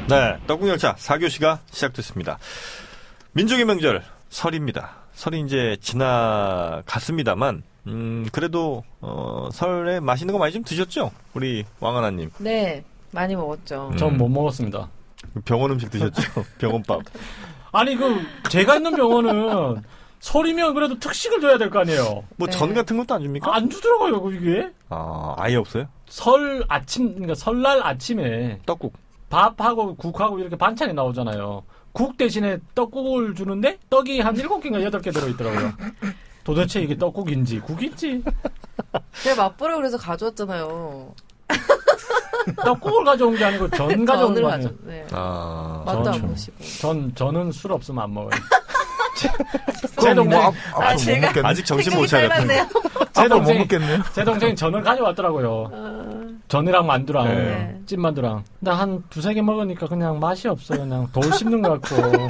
네, 떡국열차 4교시가 시작됐습니다. 민족의 명절 설입니다. 설이 이제 지나갔습니다만 그래도 설에 맛있는 거 많이 좀 드셨죠? 우리 왕하나님. 네, 많이 먹었죠. 전 못 먹었습니다. 병원 음식 드셨죠? 병원밥. 아니 제가 있는 병원은 설이면 그래도 특식을 줘야 될 거 아니에요. 뭐 전 같은 것도 안 줍니까? 안 주더라고요, 이게. 아예 없어요? 그러니까 설날 아침에 떡국. 밥하고 국하고 이렇게 반찬이 나오잖아요. 국 대신에 떡국을 주는데 떡이 한 7개인가 8개 들어있더라고요. 도대체 이게 떡국인지 국인지. 제가 맛보라 그래서 가져왔잖아요. 떡국을 가져온 게 아니고 전 가져온 거 아니에요. 네. 맛도 안 보시고. 저는 술 없으면 안 먹어요. 제 동생 아직 정신 못 차렸네. 제 동생이 전을 가져왔더라고요. 전이랑 만두랑 찐만두랑. 근데 한 2-3개 먹으니까 그냥 맛이 없어요. 그냥 돌 씹는 것 같고.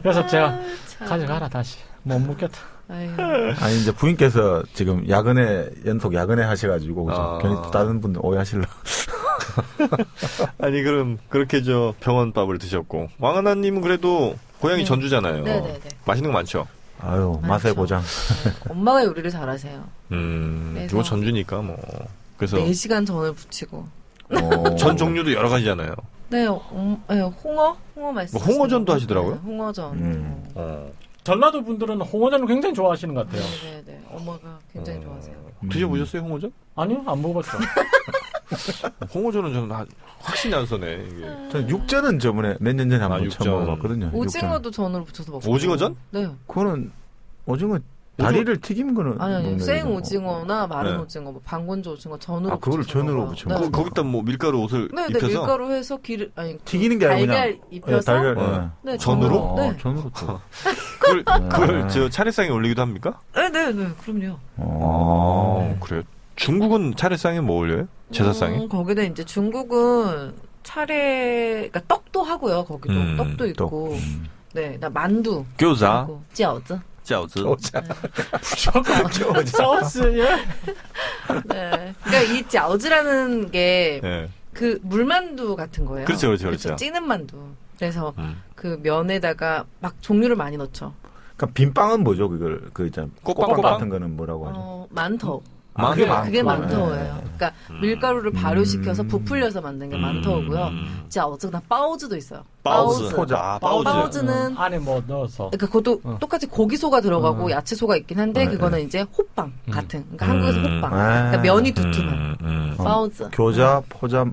그래서 제가 가져가라 다시. 못 먹겠다. 아니 이제 부인께서 지금 연속 야근에 하셔가지고 괜히 또 다른 분들 오해하실라. 아니 그럼 그렇게 병원밥을 드셨고 왕하나님은 그래도 고향이 전주잖아요. 네네네. 맛있는 거 많죠. 아유 맛의 고장. 네. 엄마가 요리를 잘하세요. 이거 전주니까 뭐. 그래서 4시간 전을 부치고. 전 종류도 여러 가지잖아요. 네, 홍어 말씀. 홍어전도 하시더라고요. 네, 홍어전. 전라도 분들은 홍어전을 굉장히 좋아하시는 것 같아요. 네. 엄마가 굉장히 좋아하세요. 드셔보셨어요, 홍어전? 아니요, 안 먹어봤죠. 홍어전은 저는 확신이 안 서네. 이게. 저는 육전은 저번에 몇 년 전에 한번 육전. 처음 먹어봤거든요. 오징어도 전으로 붙여서 먹고. 오징어전? 네. 그거는 오징어 다리를 튀긴 거는 아니요. 생 오징어나 마른 오징어, 뭐 방건조 오징어 전으로 그걸 전으로 붙여 먹어요. 거기다 뭐 밀가루 옷을 네, 입혀서? 밀가루 해서 튀기는 게 아니고 달걀 입혀서 달걀. 전으로? 네. 전으로 또. 그걸 차례상에 올리기도 합니까? 네, 그럼요. 그래요. 중국은 차례상에 뭐 올려요? 제사상에? 거기다 이제 중국은 그러니까 떡도 하고요. 거기도 떡도 있고. 네, 나 만두. 교자. 饺子. 饺子. 소스, 예. 네. 그러니까 이 饺子라는 게 그 물만두 같은 거예요. 그렇죠. 찌는 만두. 그래서 그 면에다가 막 종류를 많이 넣죠. 그러니까 빈빵은 뭐죠? 그걸 있잖아요. 꽃빵 같은 거는 뭐라고 하죠? 만터. 그게 만터예요. 그러니까 밀가루를 발효시켜서 부풀려서 만든 게 만터고요. 그냥 빠오즈도 있어요. 빠오즈. 빠오즈는 안에 뭐 넣어서. 그러니까 그것도 똑같이 고기소가 들어가고 야채소가 있긴 한데 그거는 이제 호빵 같은. 그러니까 한국에서 호빵. 그러니까 면이 두툼한. 빠오즈. 교자, 포자,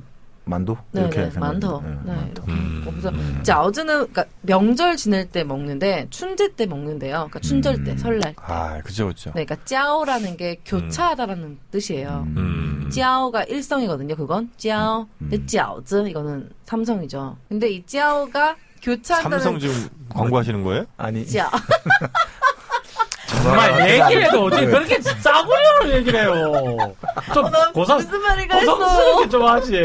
만두 이렇게 만터. 그래서 饺子는 그러니까 명절 지낼 때 먹는데 춘제 때 먹는데요. 그러니까 춘절 때, 설날 때. 그죠. 네, 그러니까 짜오라는 게 교차하다라는 뜻이에요. 짜오가 일성이거든요. 그건 짜오. 근데 饺子 이거는 삼성이죠. 근데 이 짜오가 교차한다는 삼성 지금 광고하시는 거예요? 아니. 짜. 정말 얘기를 해도 어떻게 그렇게 싸구려로 얘기를 해요. 좀 무슨 말인가 했어. 고성스럽게 좀 하지.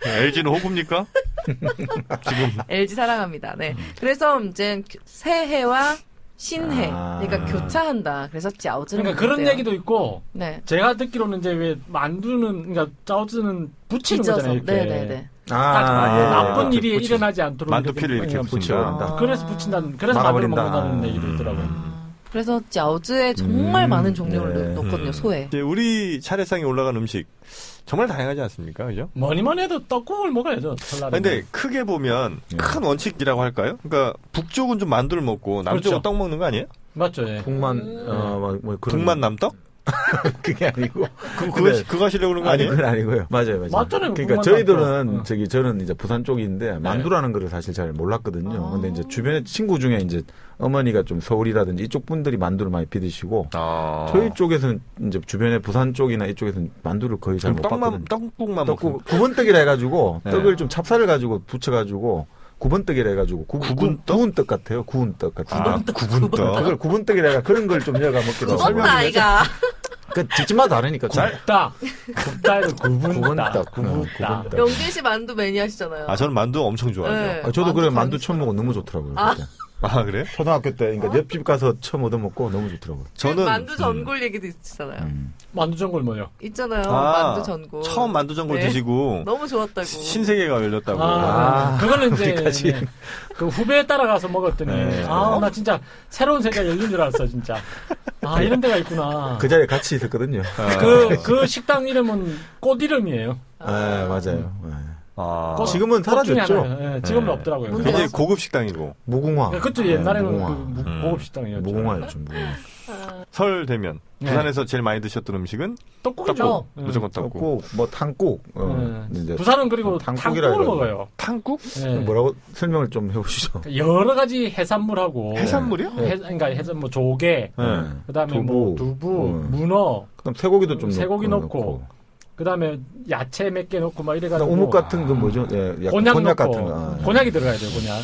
LG는 호구입니까? 지금 LG 사랑합니다. 네. 그래서 이제 새해와 신해. 그러니까 교차한다. 그래서 饺子는 그러니까 그런 얘기도 있고. 네. 제가 듣기로는 이제 왜 만두는 그러니까 饺子는 붙이는 거잖아요. 이렇게. 네네네. 나쁜 일이 일어나지 않도록 만두피를 이렇게 붙여버린다. 그래서 붙인다는, 그래서 만두를 먹는다는 얘기도 있더라고요. 그래서 饺子에 정말 많은 종류를 넣거든요. 소에. 우리 차례상에 올라간 음식 정말 다양하지 않습니까? 그죠? 뭐니 해도 떡국을 먹어야죠. 근데 크게 보면 큰 원칙이라고 할까요? 그러니까 북쪽은 좀 만두를 먹고 남쪽은 떡 먹는 거 아니에요? 맞죠. 예. 북만 남떡? 그게 아니고 그거 하시려고 그런 거 아니에요? 그건 아니고요. 맞아요. 맞잖아요. 그러니까 저희들은 저는 이제 부산 쪽인데 만두라는 거를 사실 잘 몰랐거든요. 근데 이제 주변에 친구 중에 이제 어머니가 좀 서울이라든지 이쪽 분들이 만두를 많이 비드시고 저희 쪽에서는 이제 주변에 부산 쪽이나 이쪽에서는 만두를 거의 잘 못 봤거든요. 떡국만 먹고 구번떡이라 해가지고 떡을 좀 찹쌀을 가지고 부쳐가지고 구번떡이라 해가지고 구운 떡 같아요. 구운 떡 같은. 구분떡. 그걸 구번떡이라 해가 그런 걸 좀 해가 먹기도 구웠다 아이가. 그 집집마다 다르니까. 굽다에도 구분떡. 명계 씨 만두 매니아시잖아요. 저는 만두 엄청 좋아해요. 네. 저도 그래 만두 처음 먹어 너무 좋더라고요. 아, 그래? 초등학교 때, 그러니까 옆집 가서 처음 얻어먹고 너무 좋더라고요. 저는 만두 전골 얘기도 있잖아요. 만두 전골 뭐요? 있잖아요. 만두 전골. 처음 만두 전골 드시고 너무 좋았다고. 신세계가 열렸다고. 그거는 이제 어디까지? 그 후배에 따라가서 먹었더니 나 진짜 새로운 세계가 열린 줄 알았어 진짜. 이런 데가 있구나. 그 자리에 같이 있었거든요. 그 식당 이름은 꽃 이름이에요. 맞아요. 꽃, 지금은 꽃 중에 사라졌죠. 하나예요. 지금은 없더라고요. 굉장히 고급 식당이고. 무궁화. 그것도 옛날에는 무궁화. 고급 식당이었죠. 무궁화였죠. 무궁화. 설 되면 부산에서 제일 많이 드셨던 음식은 떡국이죠. 무조건 떡국. 떡국, 뭐 탕국. 이제 부산은 그리고 탕국이라 탕국을 그러죠. 먹어요. 탕국? 뭐라고 설명을 좀 해보시죠. 여러 가지 해산물하고 해산물이요? 그러니까 해산 조개, 그다음에 뭐 두부, 문어, 그다음 쇠고기도 좀 쇠고기 넣고. 그다음에 야채 몇 개 넣고 막 이래가지고 우묵 같은 거 뭐죠? 곤약 넣고 같은 거. 곤약이 들어가야 돼요. 곤약.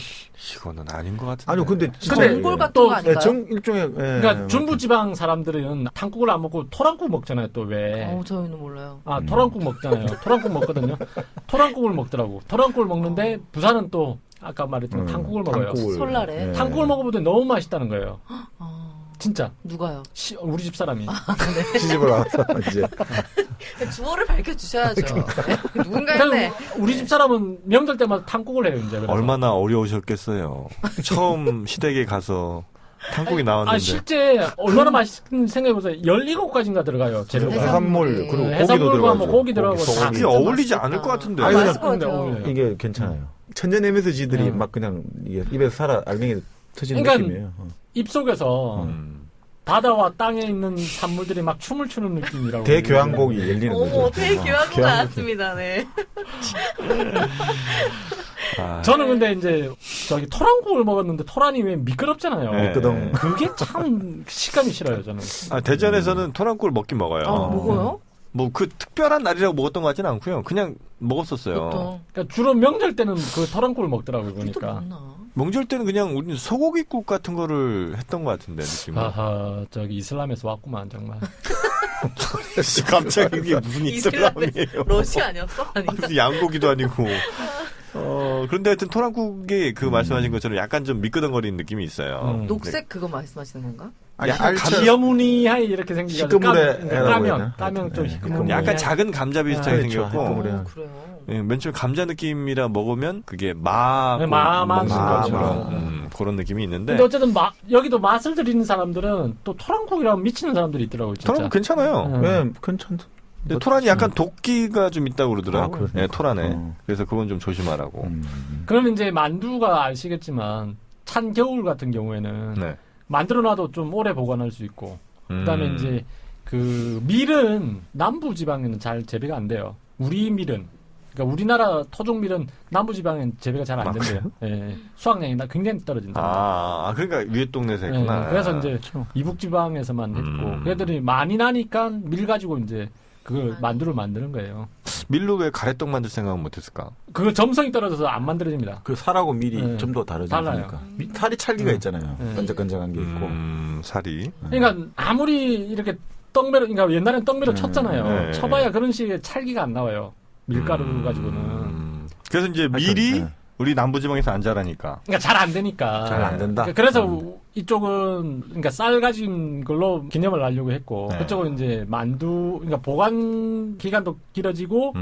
이거는 아닌 것 같은데. 아니요, 근데 전골 같은 거 아닌가요? 일종의 그러니까 중부지방 사람들은 탕국을 안 먹고 토랑국 먹잖아요. 또 왜? 저희는 몰라요. 토랑국 먹잖아요. 토랑국 먹거든요. 토랑국을 먹더라고. 토랑국을 먹는데 부산은 또 아까 말했던 탕국을 먹어요. 설날에. 탕국을 먹어보더니 너무 맛있다는 거예요. 진짜. 누가요? 우리 집 사람이. 시집을 와서 이제 주어를 밝혀주셔야죠. 누군가 했네. 우리 집 사람은 명절 때마다 탕국을 해요, 이제. 그래서. 얼마나 어려우셨겠어요. 처음 시댁에 가서 탕국이 나왔는데. 실제 얼마나 맛있는 생각해보세요. 17가지인가 들어가요, 재료가. 해산물, 그리고 해산물과 뭐 고기 들어가고. 그게 어울리지 않을 것 같은데. 맛있을 것 같아요. 이게 괜찮아요. 천연MSG들이 막 그냥 이게 입에서 살아 알맹이 터지는 느낌이에요. 입속에서 바다와 땅에 있는 산물들이 막 춤을 추는 느낌이라고. 대교향곡이 열리는 거죠. 대교향곡 나왔습니다. 네. 저는 근데 이제 토란국을 먹었는데 토란이 왜 미끄럽잖아요. 미끄덩. 그게 참 식감이 싫어요, 저는. 대전에서는 토란국을 먹긴 먹어요. 먹어요? 뭐 그 특별한 날이라고 먹었던 것 같지는 않고요. 그냥 먹었었어요. 그러니까 주로 명절 때는 그 토란국을 먹더라고요, 그러니까. 명절 때는 그냥 우리는 소고기국 같은 거를 했던 것 같은데 느낌이. 이슬람에서 왔구만 정말. 갑자기 이게 무슨 이슬람이에요? 러시아 아니었어? 무슨 양고기도 아니고. 그런데 하여튼 토란국이 그 말씀하신 것처럼 약간 좀 미끄덩거리는 느낌이 있어요. 녹색 그거 말씀하시는 건가? 약간 감여무늬하게 이렇게 생기고 까면 좀 희끄무늬. 약간 작은 감자 비슷하게 생겼고. 그래요. 맨 처음에 감자 느낌이라 먹으면 그게 마 먹는 것처럼 그런 느낌이 있는데. 근데 어쨌든 여기도 맛을 들이는 사람들은 또 토란국이라고 미치는 사람들이 있더라고요. 진짜. 토란국 괜찮아요. 네, 괜찮다. 근데 토란이 약간 도끼가 좀 있다고 그러더라고요. 네, 토란에. 그래서 그건 좀 조심하라고. 그러면 이제 만두가 아시겠지만 찬 겨울 같은 경우에는 만들어놔도 좀 오래 보관할 수 있고 그다음에 이제 그 밀은 남부 지방에는 잘 재배가 안 돼요. 우리 밀은 그러니까 우리나라 토종 밀은 남부 지방엔 재배가 잘 안 된대요. 수확량이 굉장히 떨어진다. 그러니까 위에 동네에서 했구나. 그래서 이제 이북 지방에서만 했고 그애들이 많이 나니까 밀 가지고 이제 그걸 만두를 만드는 거예요. 밀로 왜 가래떡 만들 생각은 못했을까? 그거 점성이 떨어져서 안 만들어집니다. 그 살하고 밀이 좀 더 다르니까. 살이 찰기가 있잖아요. 끈적끈적한 게 있고. 살이. 그러니까 아무리 이렇게 떡매로, 그러니까 옛날엔 떡매로 쳤잖아요. 쳐봐야 그런 식의 찰기가 안 나와요. 밀가루 가지고는. 그래서 이제 밀이 우리 남부지방에서 안 자라니까. 그러니까 잘 안 되니까. 잘 안 된다. 그래서 이쪽은 그러니까 쌀 가진 걸로 기념을 하려고 했고 그쪽은 이제 만두 그러니까 보관 기간도 길어지고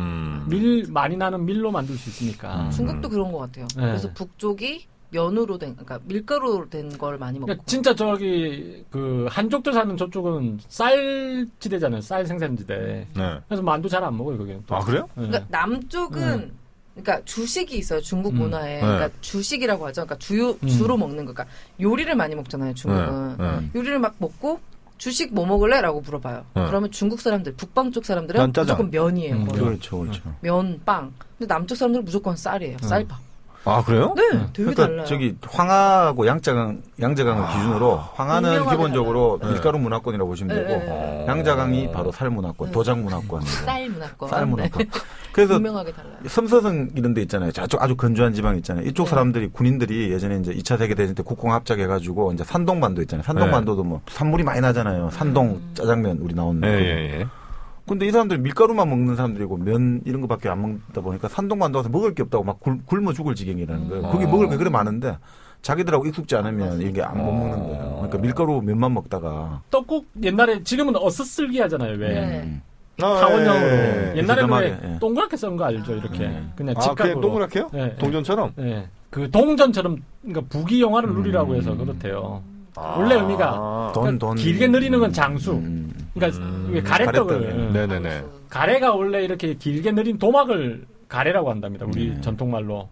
밀 많이 나는 밀로 만들 수 있으니까. 중국도 그런 것 같아요. 그래서 북쪽이 면으로 된 그러니까 밀가루로 된 걸 많이 먹고. 그러니까 진짜 저기 그 한족들 사는 저쪽은 쌀 지대잖아요. 쌀 생산지대. 그래서 만두 잘 안 먹어요 거기는. 아 그래요? 그러니까 남쪽은 그러니까 주식이 있어요. 중국 문화에. 그러니까 주식이라고 하죠. 그러니까 주로 먹는 거. 그러니까 요리를 많이 먹잖아요. 중국은. 요리를 막 먹고 주식 뭐 먹을래? 라고 물어봐요. 그러면 중국 사람들, 북방 쪽 사람들은 무조건 면이에요. 그렇죠. 면, 빵. 근데 남쪽 사람들은 무조건 쌀이에요. 쌀밥. 아 그래요? 네, 되게 그러니까 달라요. 저기 황하고 양자강을 기준으로 황하는 기본적으로 밀가루 문화권이라고 보시면 되고 양자강이 바로 쌀 문화권, 도장 문화권, 쌀 문화권. 쌀 문화권. 그래서 분명하게 달라요. 섬서성 이런 데 있잖아요. 저쪽 아주 건조한 지방 있잖아요. 이쪽 사람들이 군인들이 예전에 이제 2차 세계 대전 때 국공 합작해가지고 이제 산동반도 있잖아요. 산동반도도 뭐 산물이 많이 나잖아요. 산동 짜장면 우리 나오는 거. 근데 이 사람들이 밀가루만 먹는 사람들이고 면 이런 거밖에 안 먹다 보니까 산동반도 가서 먹을 게 없다고 막 굶어 죽을 지경이라는 거예요. 거기 먹을 게 그래 많은데 자기들하고 익숙지 않으면 이게 안 못 먹는 거예요. 그러니까 밀가루 면만 먹다가 떡국 옛날에 지금은 어슷쓸기 하잖아요. 왜 네. 타원형으로 옛날에는 왜 예. 동그랗게 썬 거 알죠? 이렇게 그냥 그냥 직각으로. 동그랗게요? 예, 동전처럼? 예. 그 동전처럼 그러니까 부귀영화를 누리라고 해서 그렇대요. 원래 의미가 돈 길게 느리는 건 장수. 그러니까 왜 가래떡을 가래떡. 네네네. 가래가 원래 이렇게 길게 느린 도막을 가래라고 한답니다. 우리 전통말로.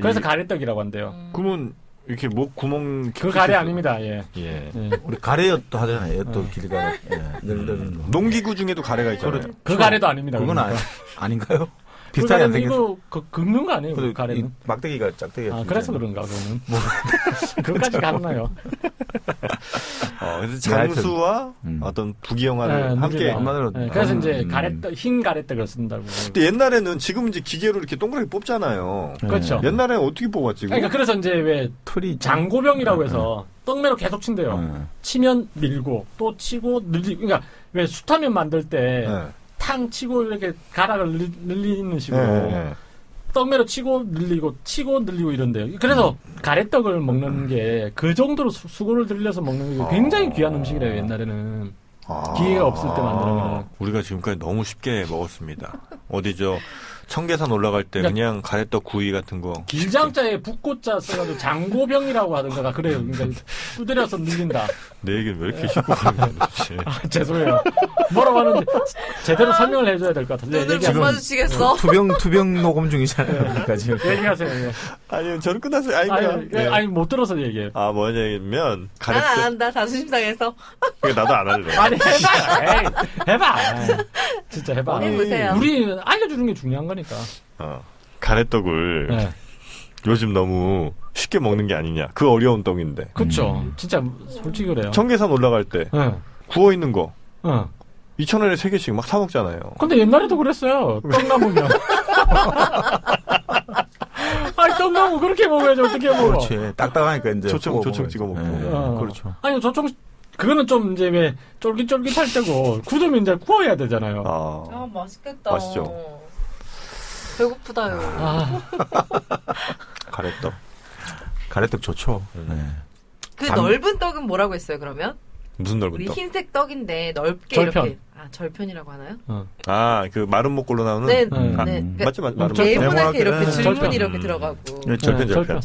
그래서 가래떡이라고 한대요. 그러면 이렇게 목 구멍 그 가래 아닙니다. 예. 예. 우리 가래엿도 하잖아요. 엿도 길가래. 늘는 거. 농기구 중에도 가래가 있잖아요. 그 가래도 아닙니다. 그건 그러니까. 아닌가요? 비슷하게 안 생겼어. 이거 긁는 거 아니에요? 그 가래는. 막대기가 짝대기가. 아, 그래서 그런가 그거는. 뭐 그것까지 가능해요. 그래서 장수와 어떤 부귀영화를 함께. 그래서 이제 가래떡, 흰 가래떡을 쓴다고. 근데 옛날에는 지금 이제 기계로 이렇게 동그랗게 뽑잖아요. 그렇죠. 옛날에 어떻게 뽑았지? 그러니까 그래서 이제 왜 틀이 장고병이라고 해서 떡매로 계속 친대요. 치면 밀고 또 치고 늘리고. 그러니까 왜 숯하면 만들 때 탕 치고 이렇게 가락을 늘리는 식으로 떡매로 치고 늘리고 이런데요. 그래서 가래떡을 먹는 게 그 정도로 수고를 들여서 먹는 게 굉장히 귀한 음식이래요. 옛날에는 기회가 없을 때 만드는 거는. 우리가 지금까지 너무 쉽게 먹었습니다. 어디죠? 청계산 올라갈 때 그냥 가래떡 구이 같은 거. 길장자에 북고자 써가지고 장고병이라고 하던가 그래요. 그러니까 두드려서 늘린다. 내 얘기는 왜 이렇게 쉽고 그러는 거지? 죄송해요. 뭐라고 하는지 제대로 설명을 해줘야 될 것 같은데. 눈을 못 마주치겠어. 투병 녹음 중이잖아요. 여기까지. 얘기하세요. 예. 아니요, 저는 끝났어요. 아니 못 들어서 얘기해요. 뭐냐면 난 안 한다. 자존심 상해서. 나도 안 할래. 아니 해봐. 에이, 해봐. 진짜 해봐. 해보세요. 우리 알려주는 게 중요한 거니까. 가래떡을 요즘 너무 쉽게 먹는 게 아니냐. 그 어려운 떡인데. 그렇죠. 진짜 솔직히 그래요. 청계산 올라갈 때 구워 있는 거 2,000원에 3개씩 막 사 먹잖아요. 근데 옛날에도 그랬어요. 떡 남으면. 아니 떡 남으면 그렇게 먹어야지 어떻게 먹어. 그렇지. 딱딱하니까 이제 조청 찍어 먹고. 그렇죠. 아니 조청 그거는 좀 이제 왜 쫄깃쫄깃할 때고 굳으면 이제 구워야 되잖아요. 맛있겠다. 맛있죠. 배고프다요. 가래떡 좋죠. 그 넓은 떡은 뭐라고 했어요, 그러면? 무슨 넓은 우리 떡? 흰색 떡인데 넓게 절편. 이렇게. 절편이라고 하나요? 그 마른 목골로 나오는? 네. 맞지, 마른 목골. 네모나게 이렇게 네, 줄무늬 절편. 이렇게 들어가고. 절편.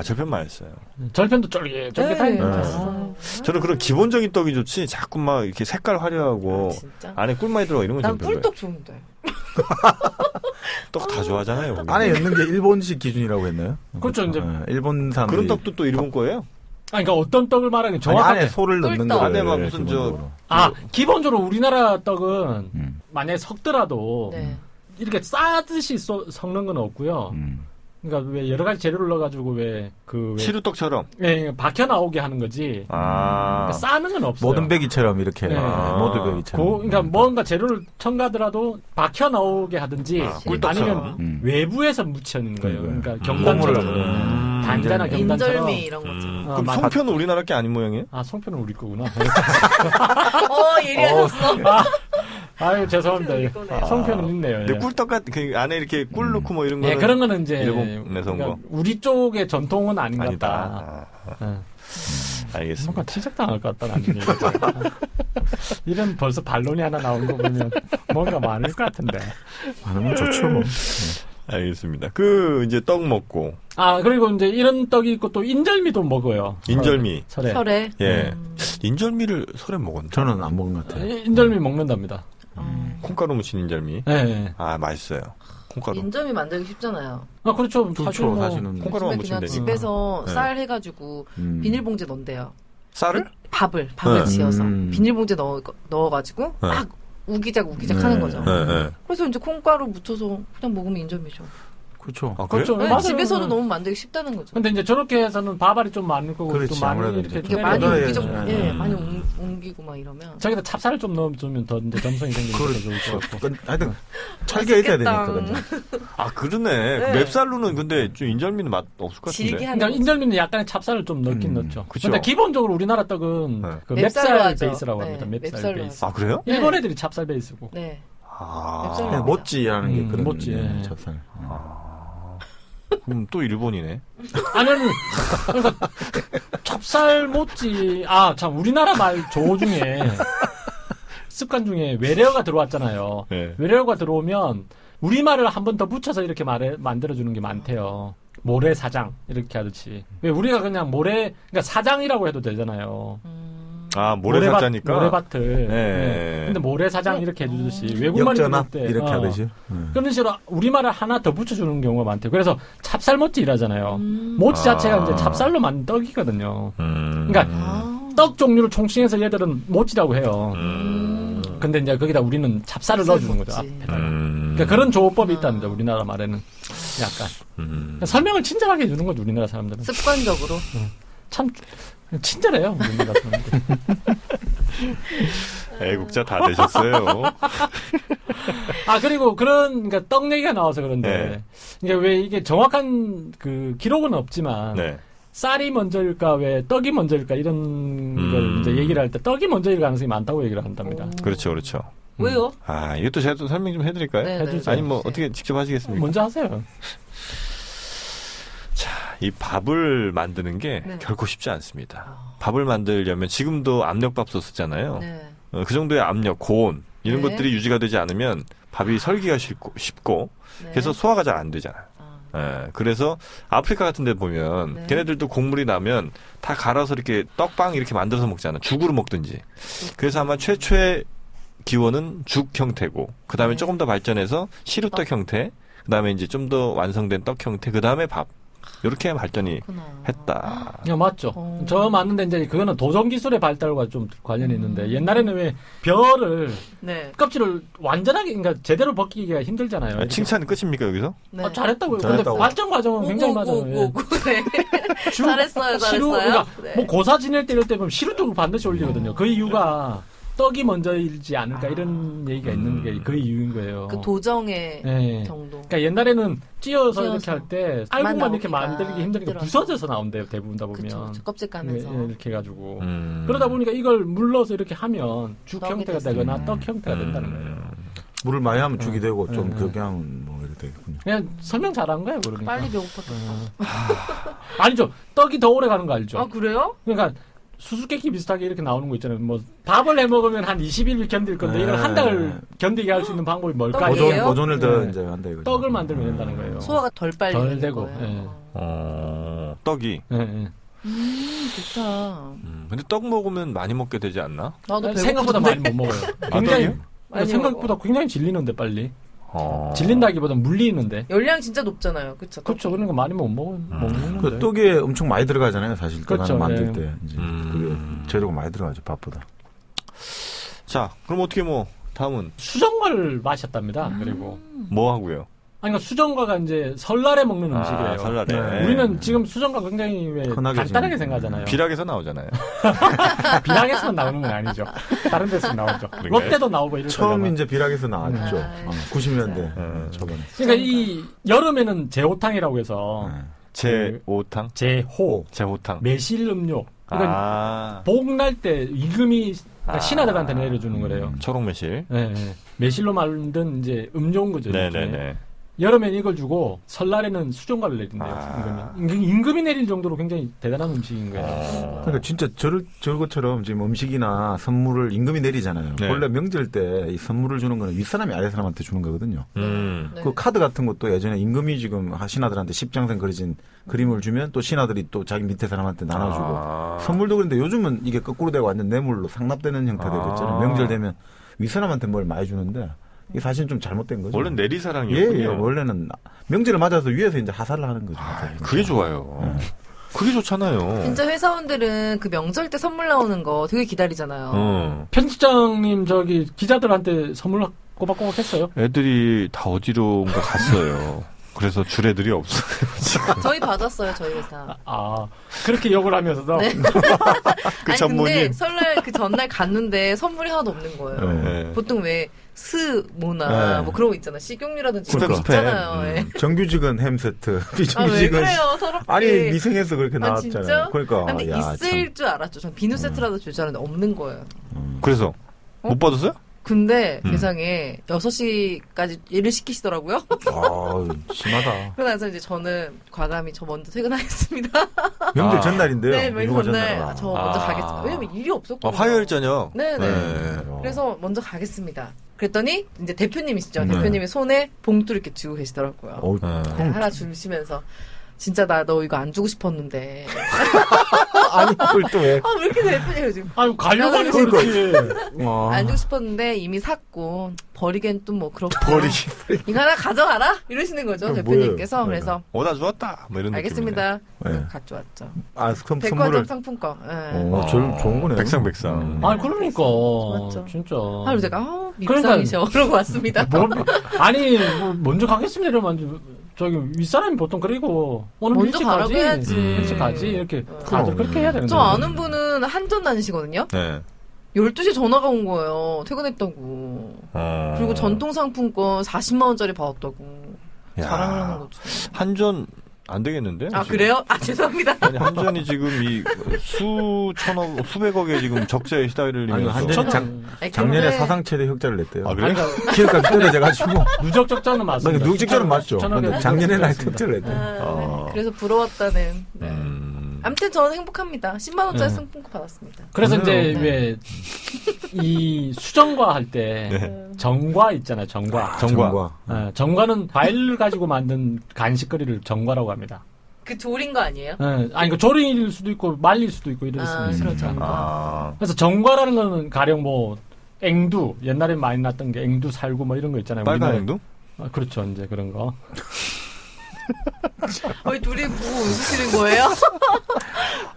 절편. 맛있어요. 절편도 쫄깃쫄깃하니까. 저는 그런 기본적인 떡이 좋지, 자꾸 막 이렇게 색깔 화려하고, 진짜? 안에 꿀 많이 들어가 이런 건 난 좀 별로예요. 꿀떡 좋은데. 떡 다 좋아하잖아요. 거기. 안에 넣는 게 일본식 기준이라고 했나요? 그렇죠. 이제 일본 사람들이. 그런 떡도 또 일본 거예요? 그러니까 어떤 떡을 말하는 아니, 정확하게 안에 소를 넣는 꿀떡. 거예요. 안에 막 무슨 기본적으로. 기본적으로 우리나라 떡은 만약에 섞더라도 네. 이렇게 싸듯이 섞는 건 없고요. 그러니까 왜 여러 가지 재료를 넣어가지고 왜 시루떡처럼. 박혀 나오게 하는 거지. 그러니까 싸는 건 없어요. 모든배기처럼 이렇게 모든배기처럼. 그러니까 뭔가 재료를 첨가하더라도 박혀 나오게 하든지 꿀떡처럼. 아니면 외부에서 묻혀는 거예요. 그러니까 고무를 경단처럼. 단자나 경단처럼. 인절미 이런 것처럼. 그럼 송편은 우리나라 게 아닌 모양이에요? 송편은 우리 거구나. 예리하셨어. 아유 죄송합니다. 송편은 있네요. 근데 꿀떡 같은 그 안에 이렇게 꿀 넣고 뭐 이런 거는 그런 거는 이제 일본에서 온 거. 우리 쪽의 전통은 아닌 것 아니다. 같다. 알겠습니다. 뭔가 티적당할 것 같다 나중에. 이런 벌써 반론이 하나 나온 거 보면 뭔가 많을 것 같은데. 많으면 좋죠 뭐. 알겠습니다. 이제 떡 먹고. 그리고 이제 이런 떡이 있고 또 인절미도 먹어요. 인절미. 설에. 예. 인절미를 설에 먹었나? 저는 안 먹은 것 같아요. 인절미 먹는답니다. 콩가루 묻힌 인절미. 네. 맛있어요. 콩가루. 인절미 만들기 쉽잖아요. 그렇죠. 사실은 콩가루만 묻히면 그냥 되지. 집에서 쌀 해가지고 비닐봉지에 넣는데요. 쌀을? 밥을 지어서 비닐봉지에 넣어가지고 막 우기작 하는 거죠. 그래서 이제 콩가루 묻혀서 그냥 먹으면 인절미죠. 그렇죠. 그렇죠. 네, 집에서도 너무 만들기 쉽다는 거죠. 근데 이제 저렇게 해서는 밥알이 좀 많을 거고 그렇지, 좀 많이 아무래도 이렇게 이게 많이 많이 옮기고 막 이러면. 저기다 찹쌀을 좀 넣어주면 더 이제 점성이 생기니까 좋을 것 같고. 하여튼 찰게 해야 되니까. 그러네. 맵쌀로는 근데 좀 인절미는 맛 없을 것 같은데. 그러니까 인절미는 약간의 찹쌀을 좀 넣긴 넣죠. 그쵸. 근데 기본적으로 우리나라 떡은 그 맵쌀 베이스라고 합니다. 맵쌀 베이스. 그래요? 일본 애들이 찹쌀 베이스고. 네. 모찌라는 게 그런 모찌. 찹쌀. 그럼 또 일본이네. 아니면 그러니까 찹쌀모찌 참 우리나라 말 조 중에 습관 중에 외래어가 들어왔잖아요. 네. 외래어가 들어오면 우리말을 한 번 더 붙여서 이렇게 만들어주는 게 많대요. 모래사장 이렇게 하듯이. 왜 우리가 그냥 그러니까 사장이라고 해도 되잖아요. 모래사자니까. 모래밭을. 네. 근데 모래사장 이렇게 해주듯이 외국말이 들을 때 이렇게 하듯이. 그런 식으로 우리말을 하나 더 붙여주는 경우가 많대요. 그래서 찹쌀모찌 이라잖아요. 모찌 자체가 이제 찹쌀로 만든 떡이거든요. 그러니까 떡 종류를 총칭해서 얘들은 모찌라고 해요. 근데 이제 거기다 우리는 찹쌀을 넣어주는 거죠, 앞에다가. 그러니까 그런 조어법이 있답니다, 우리나라 말에는. 약간. 설명을 친절하게 해주는 거죠, 우리나라 사람들은. 습관적으로. 참, 친절해요, 우리나라 사람들. 애국자 다 되셨어요. 그리고 그러니까 떡 얘기가 나와서 그런데, 이게 왜 이게 정확한 기록은 없지만, 네. 쌀이 먼저일까, 왜 떡이 먼저일까, 이런 걸 이제 얘기를 할 때 떡이 먼저일 가능성이 많다고 얘기를 한답니다. 그렇죠, 그렇죠. 왜요? 이것도 제가 또 설명 좀 해드릴까요? 네, 해주세요. 아니, 어떻게 직접 하시겠습니까? 먼저 하세요. 자, 이 밥을 만드는 게 결코 쉽지 않습니다. 밥을 만들려면 지금도 압력밥솥 쓰잖아요. 네. 그 정도의 압력, 고온, 이런 네. 것들이 유지가 되지 않으면 밥이 설기가 쉽고 네. 그래서 소화가 잘 안 되잖아요. 그래서 아프리카 같은 데 보면 걔네들도 곡물이 나면 다 갈아서 이렇게 떡빵 이렇게 만들어서 먹잖아. 죽으로 먹든지. 그래서 아마 최초의 기원은 죽 형태고 그 다음에 조금 더 발전해서 시루떡 형태, 그 다음에 이제 좀 더 완성된 떡 형태, 그 다음에 밥. 이렇게 발전이 했다. 맞죠. 저 맞는데 이제 그거는 도전 기술의 발달과 좀 관련이 있는데 옛날에는 왜 벼를 껍질을 완전하게 그러니까 제대로 벗기기가 힘들잖아요. 칭찬 끝입니까 여기서? 네. 잘했다고요. 근데 발전 과정은 굉장히 맞아요. 네. 잘했어요. 그러니까 뭐 고사 지낼 때 이럴 때 보면 시루떡을 반드시 올리거든요. 그 이유가 떡이 먼저일지 않을까 이런 얘기가 있는 게 그 이유인 거예요. 그 도정의 정도. 그러니까 옛날에는 찌어서 이렇게 할 때 알곡만 이렇게 만들기 힘드니까 부서져서 나온대요. 대부분 다 보면. 그쵸, 껍질 까면서. 이렇게 해가지고. 그러다 보니까 이걸 물러서 이렇게 하면 죽 형태가 되거나 떡 형태가 된다는 거예요. 물을 많이 하면 죽이 되고 좀 그냥 뭐 이렇게 되겠군요. 그냥 설명 잘한 거예요. 그러니까. 빨리 배고팠겠다. 아니죠. 떡이 더 오래 가는 거 알죠? 그래요? 그러니까 수수께끼 비슷하게 이렇게 나오는 거 있잖아요. 뭐 밥을 해 먹으면 한 20일 견딜 건데 이걸 한 달을 견디게 할 수 있는 방법이 뭘까요? 보존을 더 이제 한다 이거죠. 떡을 만들면 된다는 거예요. 소화가 덜 빨리 덜 되고. 떡이. 좋다. 근데 떡 먹으면 많이 먹게 되지 않나? 나도 생각보다 많이 못 먹어요. 굉장히 생각보다 굉장히 질리는데 빨리. 질린다기보다 물리는데. 열량 진짜 높잖아요. 그쵸? 그렇죠. 그러니까 많이 못 먹는데. 그 떡에 엄청 많이 들어가잖아요. 사실 그렇죠. 만들 때 이제 그게 재료가 많이 들어가죠. 밥보다. 자, 그럼 어떻게 다음은 수정과를 마셨답니다. 그리고 뭐 하고요? 그러니까 수정과가 이제 설날에 먹는 음식이에요. 설날에. 우리는 지금 수정과 굉장히 간단하게 생각하잖아요. 비락에서 나오잖아요. 비락에서만 나오는 건 아니죠. 다른 데서 나오죠. 롯데도 나오고 이럴 처음 거잖아. 이제 비락에서 나왔죠. 90년대 초반에. 그러니까 이 여름에는 제호탕이라고 해서 제호탕? 제호탕. 매실 음료. 그러니까 복날 때 임금이 신하들한테 내려주는 거래요. 초록 매실. 네. 매실로 만든 이제 음료인 거죠. 네네네. 여름엔 이걸 주고 설날에는 수정과를 내린대요. 임금이 내릴 정도로 굉장히 대단한 음식인 거예요. 그러니까 진짜 저것처럼 지금 음식이나 선물을 임금이 내리잖아요. 네. 원래 명절 때 이 선물을 주는 거는 윗사람이 아랫사람한테 주는 거거든요. 네. 그 카드 같은 것도 예전에 임금이 지금 신하들한테 십장생 그려진 그림을 주면 또 신하들이 또 자기 밑에 사람한테 나눠주고 선물도 그런데 요즘은 이게 거꾸로 되고 완전 뇌물로 상납되는 형태가 됐잖아요. 명절 되면 윗사람한테 뭘 많이 주는데 이게 사실은 좀 잘못된 거죠. 원래는 내리사랑이었군요. 예, 원래는 명절을 맞아서 위에서 이제 하사를 하는 거죠. 그게 좋아요. 그게 좋잖아요. 진짜 회사원들은 그 명절 때 선물 나오는 거 되게 기다리잖아요. 편집장님 기자들한테 선물 꼬박꼬박 했어요? 애들이 다 어디론가 갔어요. 그래서 줄 애들이 없어요. 저희 받았어요, 저희 회사. 그렇게 욕을 하면서도? 네. 그 전문인. 근데 설날 그 전날 갔는데 선물이 하나도 없는 거예요. 네. 보통 왜 모나 뭐 그런 거 있잖아. 식용유라든지 스팸 있잖아요. 정규직은 햄 세트, 왜 비정규직은 그래요, 서럽게. 아니 미생해서 그렇게 나왔잖아요. 진짜? 그러니까 근데 있을 줄 알았죠. 전 비누 세트라도 줄 줄 알았는데 없는 거예요. 그래서 못 받았어요? 근데 세상에 6시까지 일을 시키시더라고요. 아, 심하다. 그러나서 이제 저는 과감히 저 먼저 퇴근하겠습니다. 명절 전날인데요. 네, 명절 전날 저 아. 먼저 가겠습니다. 왜냐면 일이 없었거든요. 화요일 저녁. 네네. 그래서 먼저 가겠습니다. 그랬더니 이제 대표님이시죠. 대표님이 손에 봉투를 이렇게 쥐고 계시더라고요. 네, 하나 주시면서 진짜 나 너 이거 안 주고 싶었는데. 아니 그걸 또 왜? 아 왜 이렇게 대표님 지금? 아유 가려고 하는 그렇지. 안 주고 싶었는데 이미 샀고 버리기엔 또 뭐 그렇고. 이거 하나 가져가라 이러시는 거죠 대표님께서. 뭐예요? 그래서 오다 주었다. 뭐 이런 알겠습니다. 네. 가져왔죠. 아 백화점 선물을. 상품권. 제일 좋은 거네요. 백상백상. 아 그러니까 맞죠. 진짜. 아 그래서 제가 미국상이셔 그러고 왔습니다. 아니 뭐 먼저 가겠습니다 이러면 저기 윗사람이 보통 그리고 오늘 먼저 일찍 가라고 가지 해야지. 일찍 가지 이렇게 다들 그렇게 해야 되는데 저 아는 분은 한전 다니시거든요. 네. 12시에 전화가 온 거예요. 퇴근했다고. 그리고 전통상품권 40만 원짜리 받았다고. 야. 자랑을 하는 거죠. 한전 안 되겠는데? 아 지금? 그래요? 아 죄송합니다. 아니 한전이 지금 이 수천억 수백억의 지금 적자에 시달리면서 아니 한전이 작년에 근데 사상 최대 흑자를 냈대요. 아 그래요? 기업가가 떨어져가지고. 누적 적자는 맞습니다. 누적 적자는 맞죠. 수천억의 근데 누적 작년에는 적자였습니다. 흑자를 냈대요. 네. 그래서 부러웠다는. 네. 아무튼 저는 행복합니다. 10만 원짜리 상품권 받았습니다. 그래서 이제 네. 왜 이 수정과 할 때 네. 정과 있잖아요. 정과. 정과는 과일을 가지고 만든 간식거리를 정과라고 합니다. 그 조린 거 아니에요? 아니 그 조릴 수도 있고 말릴 수도 있고 이랬습니다. 그렇죠. 그래서 정과라는 거는 가령 뭐 앵두 옛날에 많이 났던 게 앵두 살구 뭐 이런 거 있잖아요. 빨간 우리나라에. 앵두? 그렇죠. 이제 그런 거. 왜 둘이 보고 웃으시는 거예요?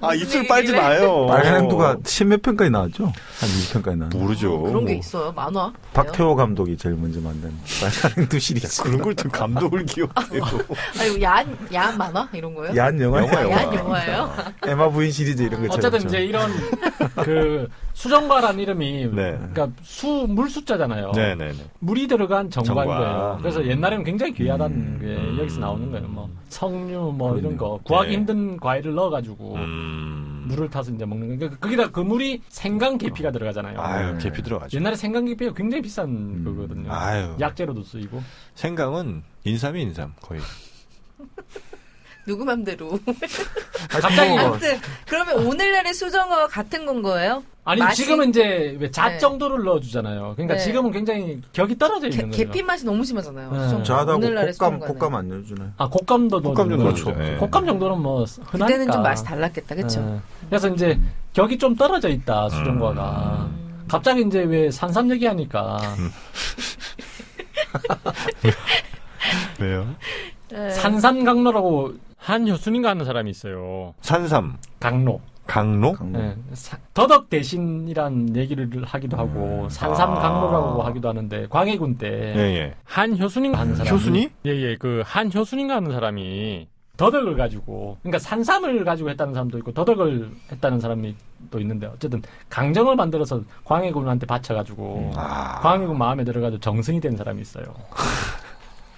아 입술 빨지 마요. 빨간 앵두가 10몇 편까지 나왔죠? 한 20편까지 나왔죠. 모르죠. 그런 게 있어요. 만화? 박태호 감독이 제일 먼저 만든 빨간 앵두 시리즈. 그런 걸 좀 감독을 기억해요. 아니 야한 만화 이런 거예요? 야한 영화예요. 야한 영화예요? 에마 부인 시리즈 이런 거 어쨌든 이제 이런 그 수정과라는 이름이 네. 그러니까 물 숫자잖아요. 네네네. 물이 들어간 정과인 정과. 거예요. 그래서 옛날에는 굉장히 귀하다는 게 여기서 나오는 거예요. 뭐 석류 뭐 이런 거 구하기 네. 힘든 과일을 넣어가지고 물을 타서 이제 먹는 거니까 거기다 그 물이 생강 계피가 들어가잖아요. 아유 계피 들어가죠. 옛날에 생강 계피가 굉장히 비싼 거거든요. 아유. 약재로도 쓰이고. 생강은 인삼이 인삼 거의. 누구 맘대로. 갑자기 아무튼 그러면 오늘날의 수정어와 같은 건 거예요? 아니 맛이? 지금은 이제 왜 잣 네. 정도를 넣어주잖아요. 그러니까 네. 지금은 굉장히 격이 떨어져 있는 거예요. 계피 맛이 너무 심하잖아요. 네. 수정과. 저하다고 오늘날의 수정과는. 곶감 안 넣어주나요? 곶감도 곶감 넣어주는 정도 거죠. 넣어주죠. 예. 곶감 정도는 뭐 흔하니까. 그때는 좀 맛이 달랐겠다, 그렇죠? 예. 그래서 이제 격이 좀 떨어져 있다 수정과가. 갑자기 이제 왜 산삼 얘기하니까 왜요? 네. 산삼강로라고 한효순인가 하는 사람이 있어요. 산삼, 강로. 강로? 예. 더덕 대신이란 얘기를 하기도 하고 산삼강로라고 하기도 하는데 광해군 때 예예. 한효순인가 하는 사람이 효순이? 예예 그 한효순인가 하는 사람이 더덕을 가지고 그러니까 산삼을 가지고 했다는 사람도 있고 더덕을 했다는 사람이 또 있는데 어쨌든 강정을 만들어서 광해군한테 바쳐가지고 광해군 마음에 들어가지고 정승이 된 사람이 있어요.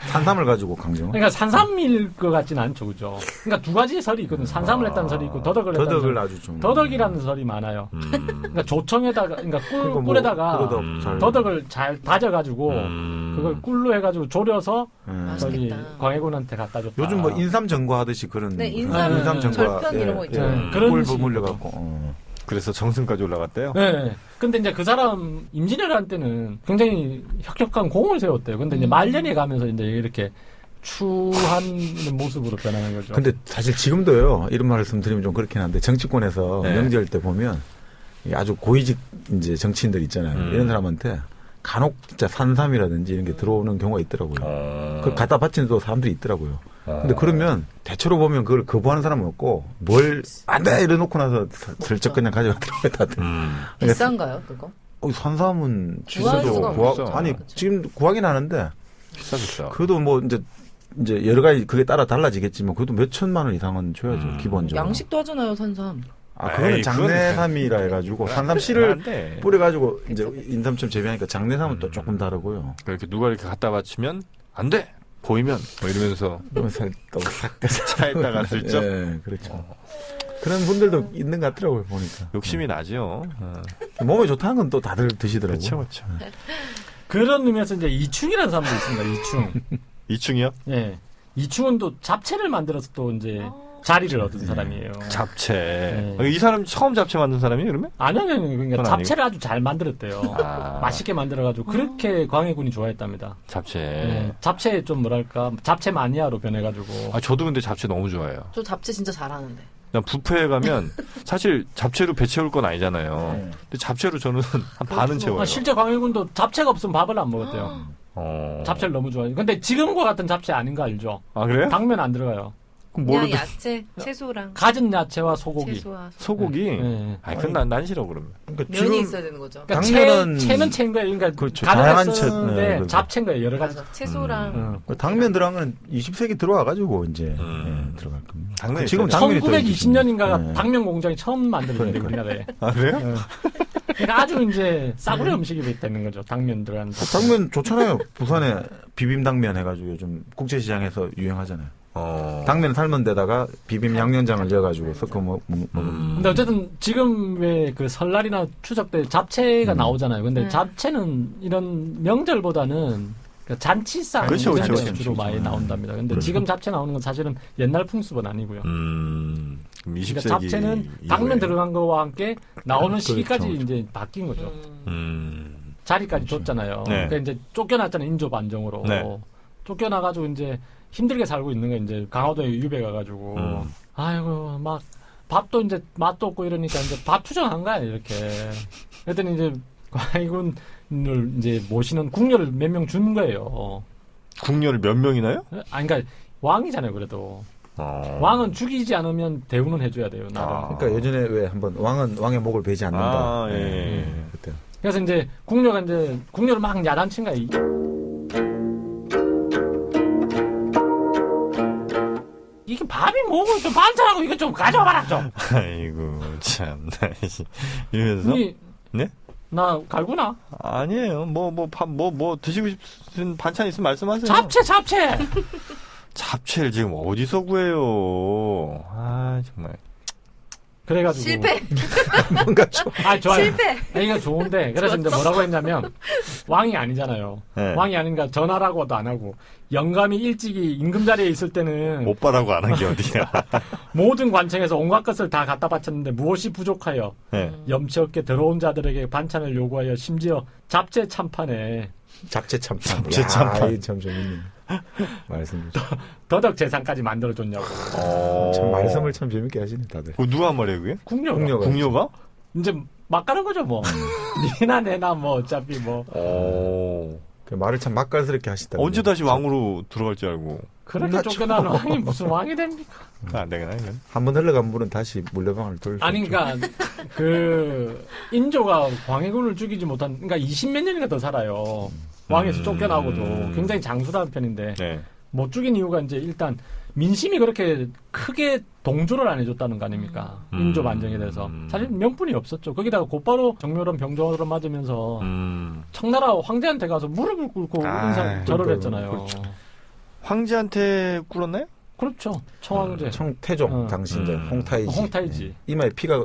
산삼을 가지고 강정. 그러니까 산삼일 것 같지는 않죠, 그죠? 그러니까 두 가지 설이 있거든. 산삼을 했다는 설이 있고 더덕을 했다는 더덕을 설이. 아주 좀. 더덕이라는 설이 많아요. 그러니까 조청에다가 그러니까 뭐 꿀에다가 잘- 더덕을 잘 다져가지고 그걸 꿀로 해가지고 졸여서 저기 맛있겠다. 광해군한테 갖다 줬다. 요즘 뭐 인삼 전과 하듯이 그런 네, 인삼 절편 이런 거 있잖아요. 그런 꿀 식으로. 버물려갖고. 그래서 정승까지 올라갔대요? 네. 근데 이제 그 사람 임진왜란 때는 굉장히 혁혁한 공을 세웠대요. 근데 이제 말년에 가면서 이제 이렇게 추한 모습으로 변하는 거죠. 근데 사실 지금도요, 이런 말씀 드리면 좀 그렇긴 한데, 정치권에서 네. 명절 때 보면, 이 아주 고위직 이제 정치인들 있잖아요. 이런 사람한테 간혹 진짜 산삼이라든지 이런 게 들어오는 경우가 있더라고요. 그걸 갖다 바치는 또 사람들이 있더라고요. 근데 그러면 대체로 보면 그걸 거부하는 사람은 없고, 뭘, 안 돼! 이래놓고 나서 슬쩍 그냥 가져가더라고요, 다들. 비싼가요, 그거? 산삼은 구할 수가 없죠. 아니, 그쵸. 지금 구하긴 하는데, 비싸. 그래도 뭐 이제 여러 가지 그게 따라 달라지겠지만 그래도 몇 천만 원 이상은 줘야죠 기본적으로. 양식도 하잖아요, 산삼. 그거는 에이, 장내삼이라 해가지고 산삼 씨를 안 돼. 뿌려가지고 이제 인삼처럼 재배하니까 장내삼은 또 조금 다르고요. 이렇게 누가 이렇게 갖다 바치면 안 돼. 보이면 뭐 이러면서 살짝 차에다가 슬쩍. 예, 그렇죠. 그런 분들도 있는 것 같더라고요, 보니까. 욕심이 나죠. 몸에 좋다는 건 또 다들 드시더라고요. 그렇죠. 그런 의미에서 이제 이충이라는 사람도 있습니다. 이충. 이충이요? 예. 이충은 또 잡채를 만들어서 또 이제 자리를 얻은 사람이에요. 잡채. 이 사람 처음 잡채 만든 사람이에요, 그러면? 아니요. 그러니까 그건 잡채를 아주 잘 만들었대요. 맛있게 만들어가지고 그렇게 광해군이 좋아했답니다. 잡채. 네, 잡채 좀 뭐랄까 잡채 마니아로 변해가지고. 저도 근데 잡채 너무 좋아해요. 저 잡채 진짜 잘하는데. 그냥 뷔페에 가면 사실 잡채로 배 채울 건 아니잖아요. 근데 잡채로 저는 한 반은 채워요. 실제 광해군도 잡채가 없으면 밥을 안 먹었대요. 잡채를 너무 좋아해요. 근데 지금과 같은 잡채 아닌 거 알죠? 아, 그래요? 당면 안 들어가요. 그럼 그냥 뭐로 야채, 채소랑. 가진 야채와 소고기. 채소와 소고기? 네. 아니, 그건 난 싫어, 그러면. 그러니까 면이 지금 있어야 되는 거죠. 그러니까 당면은 채는 채인 거예요. 그러니까 그렇죠. 가져다 다양한 쓰는데 채, 네, 잡채인 거예요. 여러 가지. 맞아. 채소랑. 당면 들어간 건 20세기 들어와가지고 이제 들어갈 겁니다. 당면이 지금 있어요? 당면이 또 1920년인가가 당면 공장이 처음 만들어졌는데 우리나라에. 아, 그래요? 그러니까 아주 이제 싸구려 음식이 되는 거죠. 당면 들어간. 당면 좋잖아요. 부산에 비빔당면 해가지고 요즘 국제시장에서 유행하잖아요. 당면 삶은 데다가 비빔 양념장을 넣어가지고 섞어 먹으면. 근데 어쨌든 지금 왜 그 설날이나 추석 때 잡채가 나오잖아요. 근데 잡채는 이런 명절보다는 그 잔치상 그렇죠, 이런 그렇죠. 데 주로 많이 나온답니다. 근데 지금 잡채 나오는 건 사실은 옛날 풍습은 아니고요. 20세기. 그러니까 잡채는 당면 들어간 거와 함께 나오는 그렇죠, 시기까지 그렇죠. 이제 바뀐 거죠. 자리까지 줬잖아요. 네. 그러니까 이제 쫓겨났잖아요. 인조 반정으로. 네. 쫓겨나가지고 이제 힘들게 살고 있는 거 이제 강화도에 유배 가가지고 아이고 막 밥도 이제 맛도 없고 이러니까 이제 밥 투정한 거야 이렇게. 그랬더니 이제 광해군을 이제 모시는 궁녀를 몇 명 준 거예요. 궁녀를 몇 명이나요? 아니 그러니까 왕이잖아요 그래도. 왕은 죽이지 않으면 대우는 해줘야 돼요. 나름. 그러니까 예전에 왜 한번 왕의 목을 베지 않는다. 예. 그때. 그래서 이제 궁녀를 막 야단친 거야. 이게 밥이 뭐고 좀 반찬하고 이거 좀 가져와봐라 좀. 아이고, 참. 이러면서? 네? 나 갈구나? 아니에요. 뭐 드시고 싶은 반찬 있으면 말씀하세요. 잡채! 잡채를 지금 어디서 구해요? 아, 정말. 그래가지고. 실패. 뭔가 좀. 좋아요. 실패. 이거 좋은데. 그래서 이제 뭐라고 했냐면, 왕이 아니잖아요. 네. 왕이 아닌가 전화라고도 안 하고, 영감이 일찍이 임금 자리에 있을 때는, 오빠라고 안 한 게 어디야. 모든 관청에서 온갖 것을 다 갖다 바쳤는데, 무엇이 부족하여, 네. 염치 없게 들어온 자들에게 반찬을 요구하여, 심지어 잡채 참판에, 잡채 참판. 참 재밌네. 말씀. 더덕 재상까지 만들어줬냐고. 참 말씀을 참 재밌게 하시네 다들. 누가 한 말이에요, 그게? 궁녀가? 이제 막 가는 거죠, 뭐. 니나 내나 뭐, 어차피 뭐. 그 말을 참 맛깔스럽게 하시다. 언제 다시 왕으로 들어갈 줄 알고. 그렇게 쫓겨나는 왕이 무슨 왕이 됩니까? 안 되겠나, 이건? 한번 흘러간 물은 다시 물레방아를 돌 수 아니, 그러니까, 인조가 광해군을 죽이지 못한, 그러니까 20몇 년이나 더 살아요. 왕에서 쫓겨나고도 굉장히 장수라는 편인데, 네. 못 죽인 이유가 이제 일단 민심이 그렇게 크게 동조를 안 해줬다는 거 아닙니까? 인조 반정에 대해서. 사실 명분이 없었죠. 거기다가 곧바로 정묘론 병정으로 맞으면서 청나라 황제한테 가서 무릎을 꿇고 절을 했잖아요. 그렇죠. 황제한테 꿇었나요? 그렇죠. 청황제. 청태종 당시 이제 홍타이지. 이마에 피가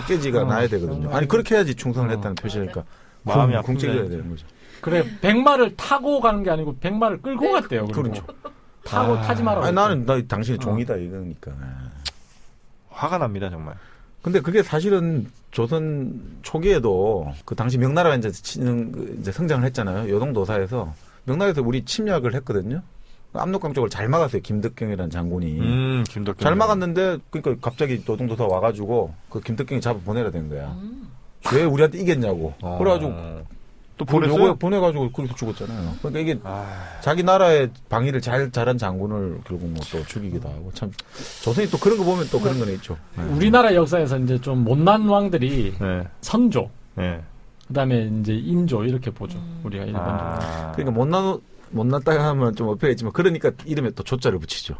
깨지가 나야 되거든요. 아니 그렇게 해야지 충성을 했다는 표시니까 마음이 궁찍여야 되는 거죠. 그래 백마를 타고 가는 게 아니고 백마를 끌고 갔대요. 그렇죠. 타고 타지 말라고. 아니 나는 당신이 종이다 이러니까. 화가 납니다 정말. 근데 그게 사실은 조선 초기에도 그 당시 명나라가 이제 성장을 했잖아요. 요동도사에서 명나라에서 우리 침략을 했거든요. 압록강 쪽을 잘 막았어요. 김덕경이라는 장군이. 김덕경. 잘 막았는데 그러니까 갑자기 요동도사 와가지고 그 김덕경이 잡아 보내라 된 거야. 왜 우리한테 이겼냐고. 그래가지고 또 보냈어요? 보내가지고 거기서 죽었잖아요. 그러니까 이게 자기 나라의 방위를 잘한 장군을 결국 뭐 또 죽이기도 하고 참 조선이 또 그런 거 보면 또 그런 거는 있죠. 우리나라 역사에서 이제 좀 못난 왕들이 선조, 그다음에 이제 인조 이렇게 보죠. 우리가 일반적으로. 그러니까 못났다 하면 좀 어폐했지만 그러니까 이름에 또 조자를 붙이죠.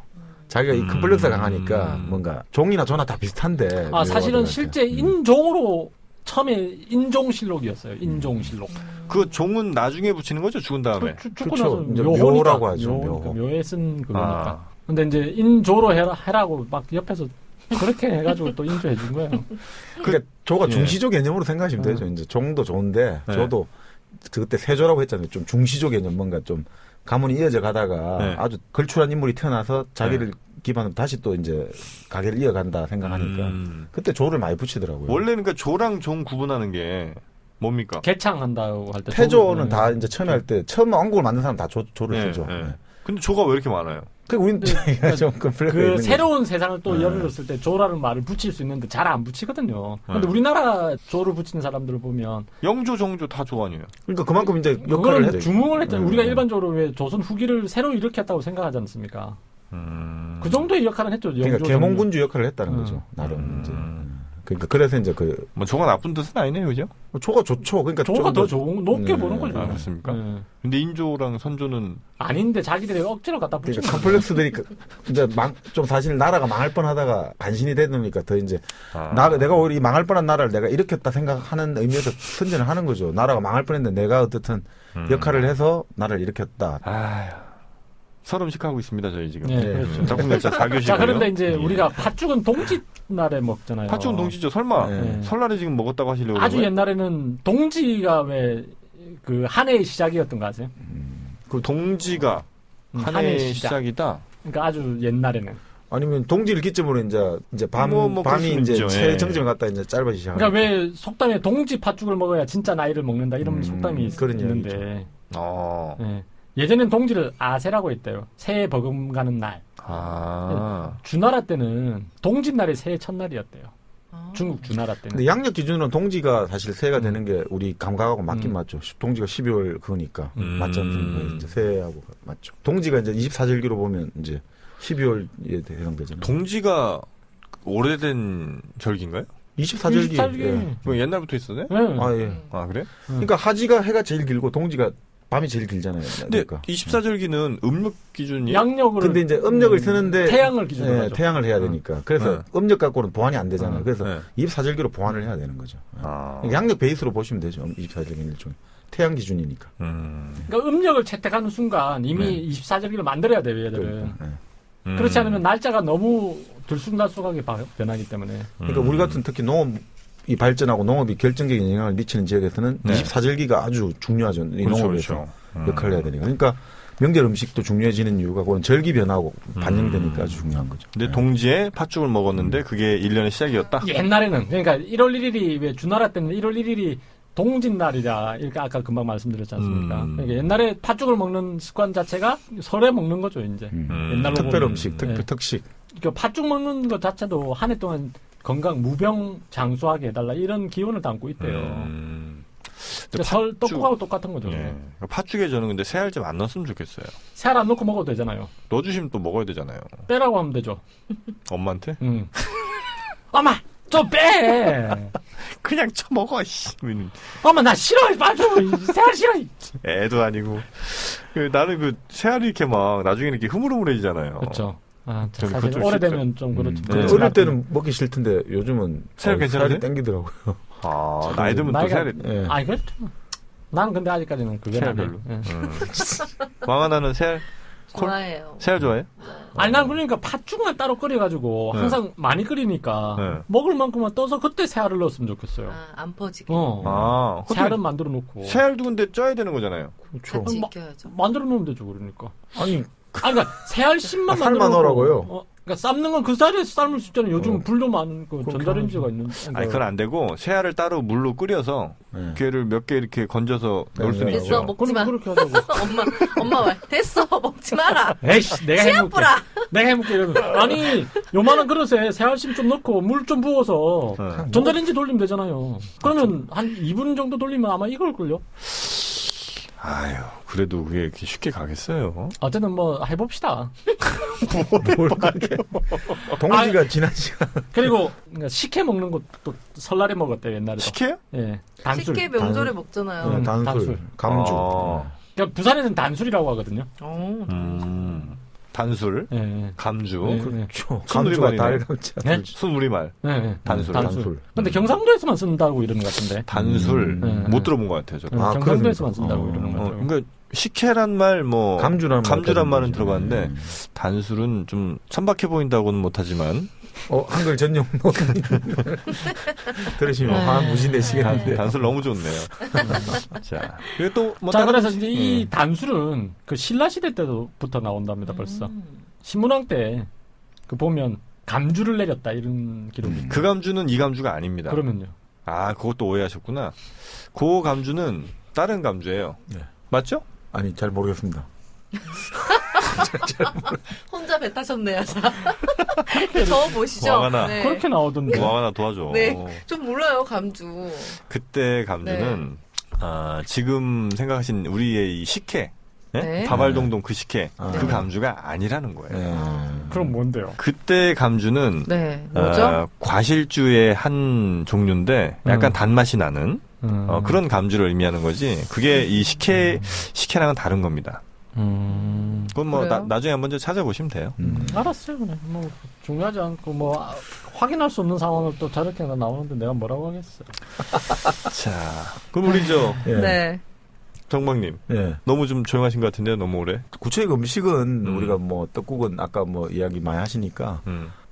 자기가 이 컴플렉스가 강하니까 뭔가 종이나 조나 다 비슷한데. 사실은 실제 인종으로 처음에 인종실록이었어요. 인종실록. 그 종은 나중에 붙이는 거죠? 죽은 다음에. 죽고 그렇죠. 나서 묘라고 하죠. 묘에 쓴 그거니까. 근데 이제 인조로 해라고 막 옆에서 그렇게 해가지고 또 인조해 준 거예요. 그러니까 조가 예. 중시조 개념으로 생각하시면 되죠. 이제 종도 좋은데 조도 그때 세조라고 했잖아요. 좀 중시조 개념 뭔가 좀 가문이 이어져 가다가 아주 걸출한 인물이 태어나서 자기를 기반으로 다시 또 이제 가게를 이어간다 생각하니까 그때 조를 많이 붙이더라고요. 원래는 그러니까 조랑 종 구분하는 게 뭡니까? 개창한다고 할 때. 태조는 다 이제 처음에 할 때 처음 왕국을 만든 사람 다 조를 쓰죠. 근데 조가 왜 이렇게 많아요? 그 우린 좀 그 새로운 세상을 또 열었을 때 조라는 말을 붙일 수 있는데 잘 안 붙이거든요. 근데 우리나라 조를 붙이는 사람들을 보면 영조, 정조 다 조 아니에요? 그러니까 그만큼 이제 역할을 했죠. 중흥을 했잖아요. 우리가 일반적으로 왜 조선 후기를 새로 일으켰다고 생각하지 않습니까? 그 정도의 역할은 했죠. 그러니까 계몽군주 역할을 했다는 거죠. 나름 이제. 그러니까 그래서 이제 뭐 조가 나쁜 뜻은 아니네요, 그죠? 조가 좋죠. 그러니까 조가 더 좋은 높게 보는 거죠. 아, 그렇습니까? 근데 인조랑 선조는 아닌데 자기들이 억지로 갖다 붙이는 그러니까 컴플렉스들이 이제 좀 사실 나라가 망할 뻔하다가 반신이 되니까 더 이제 내가 오히려 이 망할 뻔한 나라를 내가 일으켰다 생각하는 의미에서 선전을 하는 거죠. 나라가 망할 뻔했는데 내가 어떻든 역할을 해서 나라를 일으켰다. 설음식 하고 있습니다, 저희 지금. 네, 그렇죠. 닭봉날짜 4교시. 자, 그런데 이제 우리가 팥죽은 동짓날에 먹잖아요. 팥죽은 동지죠. 설마 설날에 지금 먹었다고 하시려고 아주 그런 거예요? 옛날에는 동지가 왜 그 한 해의 시작이었던 거 아세요? 그 동지가 한 해의 시작이다. 그러니까 아주 옛날에는. 아니면 동지를 기점으로 이제 밤이 이제 최정점에 갔다 이제 짧아지기 시작. 그러니까 왜 속담에 동지 팥죽을 먹어야 진짜 나이를 먹는다 이런 속담이 있는데. 네. 예전엔 동지를 아세라고 했대요. 새해 버금가는 날. 주나라 때는 동짓날이 새해 첫날이었대요. 중국 주나라 때는. 근데 양력 기준으로는 동지가 사실 새해가 되는 게 우리 감각하고 맞긴 맞죠. 동지가 12월 그거니까 맞지 않습니까? 이제 새해하고 맞죠. 동지가 이제 24절기로 보면 이제 12월에 해당되잖아요. 동지가 오래된 절기인가요? 24절기. 예. 그럼 옛날부터 있었네? 예. 그래? 그러니까 하지가 해가 제일 길고 동지가 밤이 제일 길잖아요. 근데 그러니까. 24절기는 음력 기준이에요? 양력으로. 근데 이제 음력을 쓰는데 태양을 기준으로 하죠. 태양을 해야 되니까. 그래서 음력 갖고는 보완이 안 되잖아요. 그래서 24절기로 보완을 해야 되는 거죠. 그러니까 양력 베이스로 보시면 되죠. 24절기는 일종의 태양 기준이니까. 그러니까 음력을 채택하는 순간 이미 24절기를 만들어야 돼요, 얘들은. 그렇지 않으면 날짜가 너무 들쑥날쑥하게 변하기 때문에. 그러니까 우리 같은 특히 농업이 발전하고 농업이 결정적인 영향을 미치는 지역에서는 24절기가 아주 중요하죠. 이 농업에서 역할을 해야 되니까. 그러니까 명절 음식도 중요해지는 이유가 그건 절기 변하고 반영되니까 아주 중요한 거죠. 근데 동지에 팥죽을 먹었는데 그게 1년의 시작이었다? 옛날에는. 그러니까 1월 1일이 왜 주나라 때는 1월 1일이 동짓날이다. 이렇게 아까 금방 말씀드렸지 않습니까? 그러니까 옛날에 팥죽을 먹는 습관 자체가 설에 먹는 거죠, 이제. 옛날로 특별 보면. 음식, 특식. 그러니까 팥죽 먹는 것 자체도 한 해 동안 건강 무병 장수하게 해달라 이런 기원을 담고 있대요. 그러니까 설 떡국하고 똑같은 거죠. 팥죽에 저는 근데 새알 좀 안 넣었으면 좋겠어요. 새알 안 넣고 먹어도 되잖아요. 넣어주시면 또 먹어야 되잖아요. 빼라고 하면 되죠. 엄마한테? 엄마! 좀 빼! 그냥 쳐먹어, 엄마, 나 싫어! 빠져! 새알 싫어! 애도 아니고. 나는 새알이 이렇게 막 나중에 이렇게 흐물흐물해지잖아요. 그렇죠. 사실 오래되면 좀 그렇죠. 어릴 때는 먹기 싫던데 요즘은 새알 괜찮아요? 새알이 땡기더라고요. 나이 들면 또 새알이. 아니, 그렇죠. 나는 근데 아직까지는 그게 새알 별로. 왕하나는 새알? 좋아해요. 새알 좋아해? 아니, 난 그러니까 팥죽만 따로 끓여가지고 항상 많이 끓이니까 먹을 만큼만 떠서 그때 새알을 넣었으면 좋겠어요. 안 퍼지게. 새알은 만들어 놓고. 새알도 근데 쪄야 되는 거잖아요. 그렇죠. 같이 익혀야죠. 만들어 놓으면 되죠, 그러니까. 아니, 그러니까 새알심만 만들어 넣으라고요. 그러니까 삶는 건 그 자리에서 삶을 수 있잖아요. 요즘 불도 많고 전자레인지가 있는데. 아니, 그건 안 되고 새알을 따로 물로 끓여서 걔를 몇 개 이렇게 건져서 넣을 수는 있죠. 됐어, 먹지 마. 그렇게 하자고. 엄마 말. 됐어, 먹지 마라. 에이씨, 내가 해먹게. 뿌라. 내가 해먹게. 이러면. 아니, 요만한 그릇에 새알심 좀 넣고 물 좀 부어서 전자레인지 돌리면 되잖아요. 그러면 한 2분 정도 돌리면 아마 익을걸요? 아유, 그래도 그게 이렇게 쉽게 가겠어요. 어쨌든 뭐 해봅시다. 뭘 그렇게 동지가 지난 시간. 그리고 식혜 먹는 것도 설날에 먹었대요, 옛날에. 식혜요? 예. 단술. 식혜 명절에 먹잖아요. 단술, 감주. 그러니까 부산에는 단술이라고 하거든요. 단술, 예. 감주, 그렇죠. 감주가 달감자. 네? 순우리말, 단술. 근데 경상도에서만 쓴다고 이러는 것 같은데. 단술 못 들어본 것 같아요. 저는. 경상도에서만 쓴다고 이러는 것 같아요. 그러니까 식혜란 말, 감주란 말은 들어봤는데 단술은 좀 천박해 보인다고는 못하지만 한글 전용 노트 들으시면 화학 무시되시겠는데. 단술 너무 좋네요. 자, 그리고 또 뭐 자, 그래서 이제 이 단술은 그 신라 시대 때부터 나온답니다. 벌써 신문왕 때 그 보면 감주를 내렸다 이런 기록이. 그 감주는 이 감주가 아닙니다. 그러면요. 아, 그것도 오해하셨구나. 그 감주는 다른 감주예요. 네. 맞죠? 아니 잘 모르겠습니다. 혼자 배 타셨네요. 적어보시죠. 왕하나. 네. 그렇게 나오던데. 뭐 하나 도와줘. 네. 좀 몰라요, 감주. 그때 감주는 지금 생각하신 우리의 이 식혜, 네. 다발동동 그 식혜, 아. 그 감주가 아니라는 거예요. 네. 그럼 뭔데요? 그때 감주는 네. 뭐죠? 과실주의 한 종류인데 약간 단맛이 나는 그런 감주를 의미하는 거지. 그게 이 식혜랑은 다른 겁니다. 그건 뭐 그래요? 나중에 한번 찾아보시면 돼요. 알았어요, 그래. 뭐 중요하지 않고 뭐 확인할 수 없는 상황을 또 저렇게 나오는데 내가 뭐라고 하겠어요. 자, 그럼 우리 예. 네. 정박님 예. 너무 좀 조용하신 것 같은데요, 너무 오래. 구체적 음식은 우리가 뭐 떡국은 아까 뭐 이야기 많이 하시니까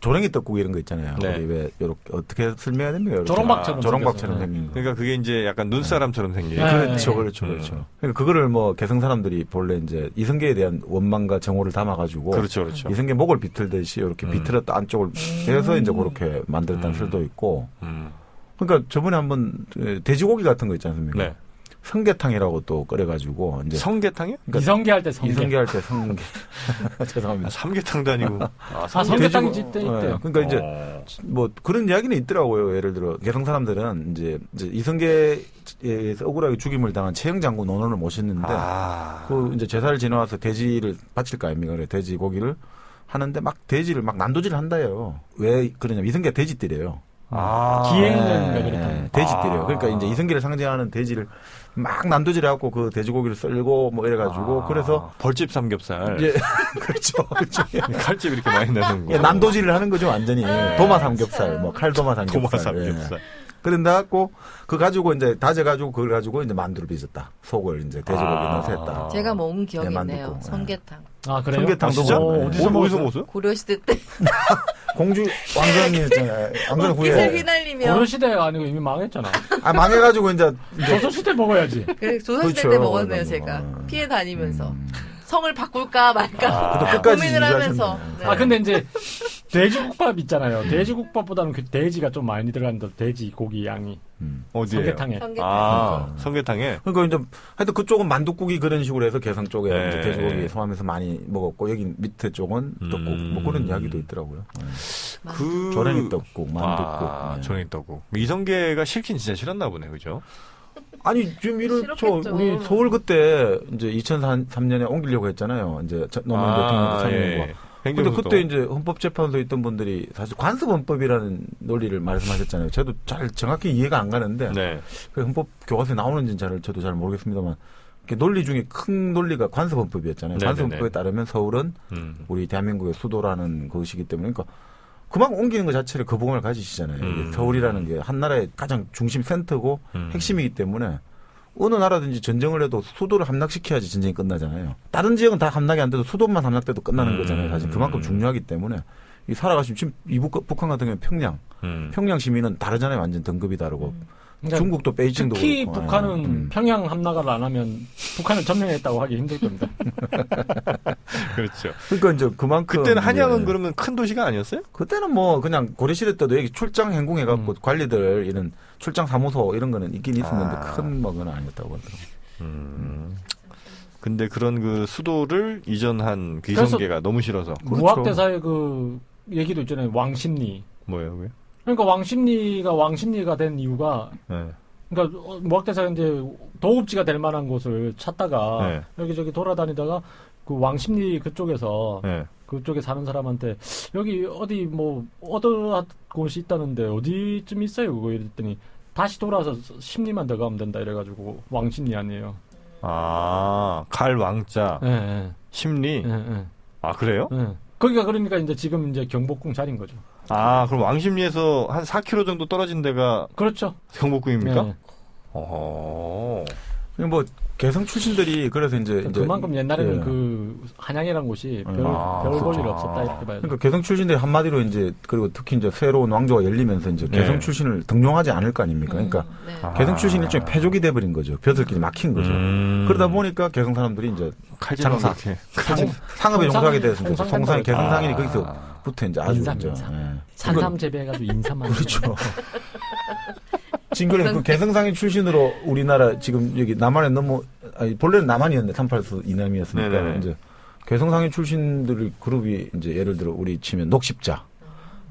조랭이 떡국 이런 거 있잖아요. 네. 우리 왜 이렇게 어떻게 설명해야 됩니까? 이렇게. 조롱박처럼 조롱박처럼 생겼어요. 생긴 거. 그러니까 그게 이제 약간 눈사람처럼 생긴. 네. 그렇죠. 그러니까 그거를 뭐 개성 사람들이 본래 이제 이성계에 대한 원망과 정오를 담아가지고 그렇죠, 그렇죠. 이성계 목을 비틀듯이 이렇게 비틀었다 안쪽을 해서 이제 그렇게 만들었다는 설도 있고. 그러니까 저번에 한번 돼지고기 같은 거 있지 않습니까? 네. 성게탕이라고 또 끓여가지고 이제 성게탕이요? 그러니까 이성계 할 때 성게. 이성계 할 때 성게 죄송합니다. 삼계탕도 아니고. 성게탕 돼지고- 짓때 네, 있대요. 그러니까 이제 뭐 그런 이야기는 있더라고요. 예를 들어 개성 사람들은 이제 이성계에서 억울하게 죽임을 당한 최영 장군 논원을 모셨는데 그 이제 제사를 지나와서 돼지를 바칠 거 아닙니까? 그래 돼지 고기를 하는데 막 돼지를 막 난도질을 한다요. 왜 그러냐면 이성계가 돼지띠래요. 기행은 네, 돼지띠래요. 그러니까 이제 이성계를 상징하는 돼지를 막 난도질해갖고 그 돼지고기를 썰고 뭐 이래가지고 그래서 벌집 삼겹살. 이제 그렇죠. 칼집 이렇게 많이 나는 거. 예, 난도질을 하는 거죠 완전히. 도마 삼겹살, 뭐 칼도마 삼겹살. 도마 삼겹살. 그런다 갖고 그 가지고 이제 다져가지고 그걸 가지고 이제 만두를 빚었다. 속을 이제 돼지고기 넣어서 했다. 제가 먹은 기억이 네, 있네요. 만둣국. 성게탕. 아, 그래요? 성게탕도 진짜? 먹었네. 어디서 먹었어요? 고려시대 때 공주 왕건이 있잖아요. 왕건 깃을 후에 휘날리며 고려시대가 아니고 이미 망했잖아. 망해가지고 이제 조선시대 먹어야지. 조선시대 그렇죠. 때 먹었네요. 뭐. 제가 피해 다니면서 성을 바꿀까 말까 그래도 끝까지 고민을 하면서. 유지하셨네. 네. 아, 근데 이제 돼지국밥 있잖아요. 돼지국밥보다는 그 돼지가 좀 많이 들어간다. 돼지 고기 양이. 어디에요? 성게탕에. 성게탕. 성게탕에. 그러니까 이제 하여튼 그쪽은 만둣국이 그런 식으로 해서 개성 쪽에 네. 이제 돼지고기 소하면서 많이 먹었고 여기 밑에 쪽은 떡국 뭐 그런 이야기도 있더라고요. 조랭이 떡국, 만둣국. 네. 조랭이 떡국. 이성계가 싫긴 진짜 싫었나 보네, 그죠? 아니 지금 이렇죠. 싫었겠죠. 우리 서울 그때 이제 2003년에 옮기려고 했잖아요. 이제 노무현 대통령도 참여하고. 근데 그때 이제 헌법재판소에 있던 분들이 사실 관습헌법이라는 논리를 말씀하셨잖아요. 저도 잘 정확히 이해가 안 가는데 네. 그 헌법 교과서에 나오는지는 저도 잘 모르겠습니다만 논리 중에 큰 논리가 관습헌법이었잖아요. 네네네. 관습헌법에 따르면 서울은 우리 대한민국의 수도라는 것이기 때문에 그러니까 그만 옮기는 것 자체를 거부감을 가지시잖아요. 이게 서울이라는 게 한 나라의 가장 중심 센터고 핵심이기 때문에 어느 나라든지 전쟁을 해도 수도를 함락시켜야지 전쟁이 끝나잖아요. 다른 지역은 다 함락이 안 돼도 수도만 함락돼도 끝나는 거잖아요. 사실 그만큼 중요하기 때문에 이 살아가시면 지금 북한 같은 경우는 평양 시민은 다르잖아요. 완전 등급이 다르고 그러니까 중국도 베이징도 특히 그렇고. 북한은 평양 함락을 안 하면 북한을 점령했다고 하기 힘들 겁니다. 그렇죠. 그러니까 이제 그만큼 그때는 한양은 이제 그러면 큰 도시가 아니었어요? 그때는 뭐 그냥 고려시대 때도 여기 출장 행궁해갖고 관리들 이런 출장 사무소 이런 거는 있긴 있었는데 큰 뭐 그건 아니었다고 하더라고요. 근데 그런 그 수도를 이전한 그 이성계가 너무 싫어서. 무학대사의 그 얘기도 있잖아요. 왕십리. 뭐예요, 그게? 그러니까 왕십리가 된 이유가 네. 그러니까 무학대사가 이제 도읍지가 될 만한 곳을 찾다가 네. 여기저기 돌아다니다가 그 왕십리 그쪽에서 네. 그쪽에 사는 사람한테 여기 어디 뭐 어떤 곳이 있다는데 어디쯤 있어요 그거 이랬더니 다시 돌아서 십리만 더 가면 된다 이래가지고 왕십리 아니에요. 갈 왕자. 예, 예. 십리. 예, 예. 아, 그래요? 예. 거기가 그러니까 이제 지금 이제 경복궁 자리인 거죠. 그럼 왕십리에서 한 4km 정도 떨어진 데가 그렇죠. 경복궁입니까? 네. 뭐 개성 출신들이 그래서 이제 그만큼 옛날에는 예. 그 한양이라는 곳이 별 볼 그렇죠. 일 없었다 이렇게 봐요. 그러니까 개성 출신들이 한마디로 이제 그리고 특히 이제 새로운 왕조가 열리면서 이제 개성 네. 출신을 등용하지 않을 거 아닙니까? 그러니까 네. 개성 출신 일종의 패족이 돼버린 거죠. 벼슬끼리 막힌 거죠. 그러다 보니까 개성 사람들이 이제 칼질하고 장사, 이렇게 상업에 용서하게 돼서 송상 송상 된다고 개성상인이 거기서부터 이제 아주 인삼, 이제 인삼. 예. 산삼 재배해가지고 인삼만 그렇죠. 지금 그래 그 개성상인 출신으로 우리나라 지금 여기 남한에 본래는 남한이었는데 382 이남이었으니까 네네. 이제 개성상인 출신들 그룹이 이제 예를 들어 우리 치면 녹십자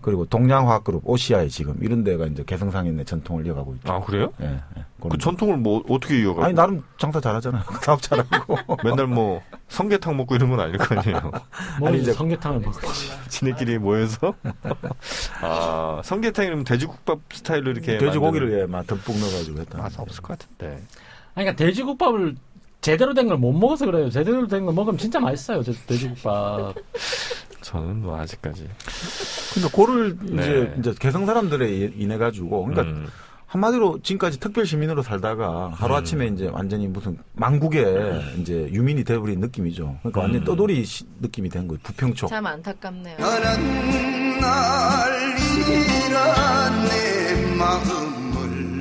그리고 동양화학그룹 오시아이 지금 이런 데가 이제 개성상인의 전통을 이어가고 있죠. 아 그래요? 예, 예. 그 전통을 뭐 어떻게 이어가고? 아니 나름 장사 잘하잖아요. 사업 잘하고. 맨날 뭐 성게탕 먹고 이런 건 아닐 거 아니에요. 뭐 아니, 이제 성게탕을 먹고 지네끼리 모여서 아 성게탕이면 돼지국밥 스타일로 이렇게 돼지고기를 막 듬뿍 넣어가지고 했다. 맛 없을 것 같은데. 그러니까 돼지국밥을 제대로 된 걸 못 먹어서 그래요. 제대로 된 거 먹으면 진짜 맛있어요. 돼지국밥. 저는 뭐 아직까지. 근데 그를 네. 이제 개성 사람들에 인해 가지고 그러니까 한마디로 지금까지 특별 시민으로 살다가 하루 아침에 이제 완전히 무슨 망국의 이제 유민이 돼버린 느낌이죠. 그러니까 완전 떠돌이 느낌이 된 거예요. 부평초. 참 안타깝네요. 너는 날이란 내 마음을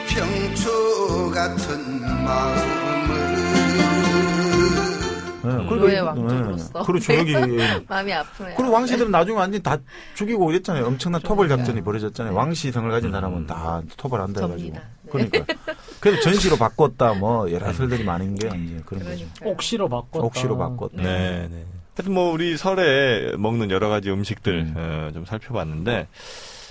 부평초 같은 마음을 노예 왕족으로서. 그렇죠. 여기 마음이 아프네요. 그리고 왕씨들은 나중에 완전히 다 죽이고 이랬잖아요. 엄청난 토벌 작전이 벌어졌잖아요. 왕씨성을 가진 사람은 다 토벌한다 해가지고. 접니다. 네. 그러니까. 그래서 전시로 바꿨다 뭐 여러 설들이 많은 게 이제 그런 거죠. 옥시로 바꿨다. 옥시로 바꿨다. 네, 네. 하여튼 뭐 우리 설에 먹는 여러 가지 음식들 좀 살펴봤는데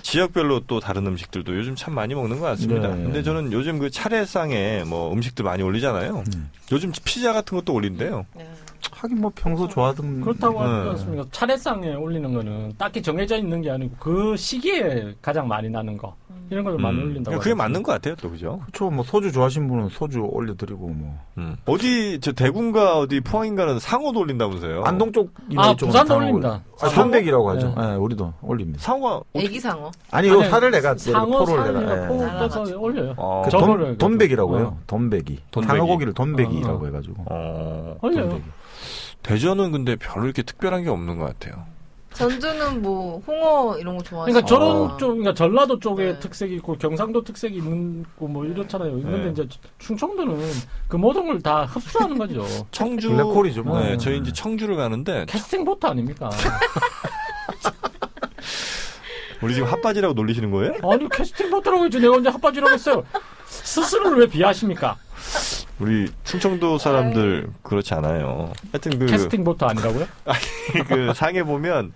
지역별로 또 다른 음식들도 요즘 참 많이 먹는 것 같습니다. 네. 근데 저는 요즘 그 차례상에 뭐 음식들 많이 올리잖아요. 요즘 피자 같은 것도 올린대요. 네. 하긴 뭐 평소 좋아하던 그렇다고 하지 않습니까? 차례상에 올리는 거는 딱히 정해져 있는 게 아니고 그 시기에 가장 많이 나는 거 이런 걸 많이 올린다고. 그게 맞는 것 같아요, 또 그죠? 그렇죠. 뭐 소주 좋아하시는 분은 소주 올려드리고 뭐 어디 저 대구인가 어디 포항인가는 상어도 올린다면서요? 안동 쪽이나 아, 이쪽은 부산도 상어 올립니다. 아, 산백이라고 하죠. 예, 우리도 올립니다. 상어가 애기상어. 아니 요 아니, 살을 내가 상어 포를 살을 내가 포 예. 떠서 올려요. 어, 그 저거를 돈백이라고 어. 해요. 돈백이. 돈백이. 상어고기를 돈백이라고 해가지고. 올려요. 돈백이. 대전은 근데 별로 이렇게 특별한 게 없는 것 같아요. 전주는 뭐 홍어 이런 거 좋아하시죠? 그러니까 저런 쪽, 그러니까 전라도 쪽에 네. 특색이 있고 경상도 특색이 있는 거 뭐 이렇잖아요. 있는데 네. 이제 충청도는 그 모든 걸 다 흡수하는 거죠. 청주. 블랙홀이죠, 뭐. 네, 저희 이제 청주를 가는데 캐스팅 보트 아닙니까? 우리 지금 핫바지라고 놀리시는 거예요? 아니 캐스팅 보트라고 했지 내가 언제 핫바지라고 했어요. 스스로를 왜 비하하십니까? 우리 충청도 사람들 그렇지 않아요. 하여튼 캐스팅 보트 아니라고요? 그 상해 보면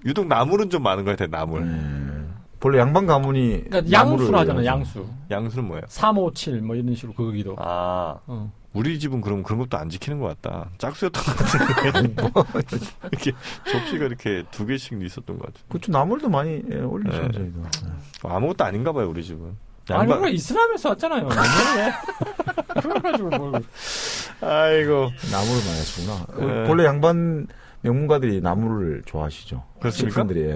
유독 나물은 좀 많은 것 같아요. 나물. 본래 양반 가문이 그러니까 양수로 하잖아. 양수. 양수는 뭐예요? 357 뭐 이런 식으로 거기도. 아, 어. 우리 집은 그럼 그런 것도 안 지키는 것 같다. 짝수였던 것 같은데. 이렇게 접시가 이렇게 2개씩 있었던 것 같아요. 그렇죠. 나물도 많이 올리죠. 네. 저희도. 아무것도 아닌가 봐요, 우리 집은. 아니 우리가 이슬람에서 왔잖아요. 왜? 그래가지고 뭘. 아이고. 나물을 많이 하시구나. 네. 본래 양반 명문가들이 나물을 좋아하시죠. 그렇습니까? 칠순들이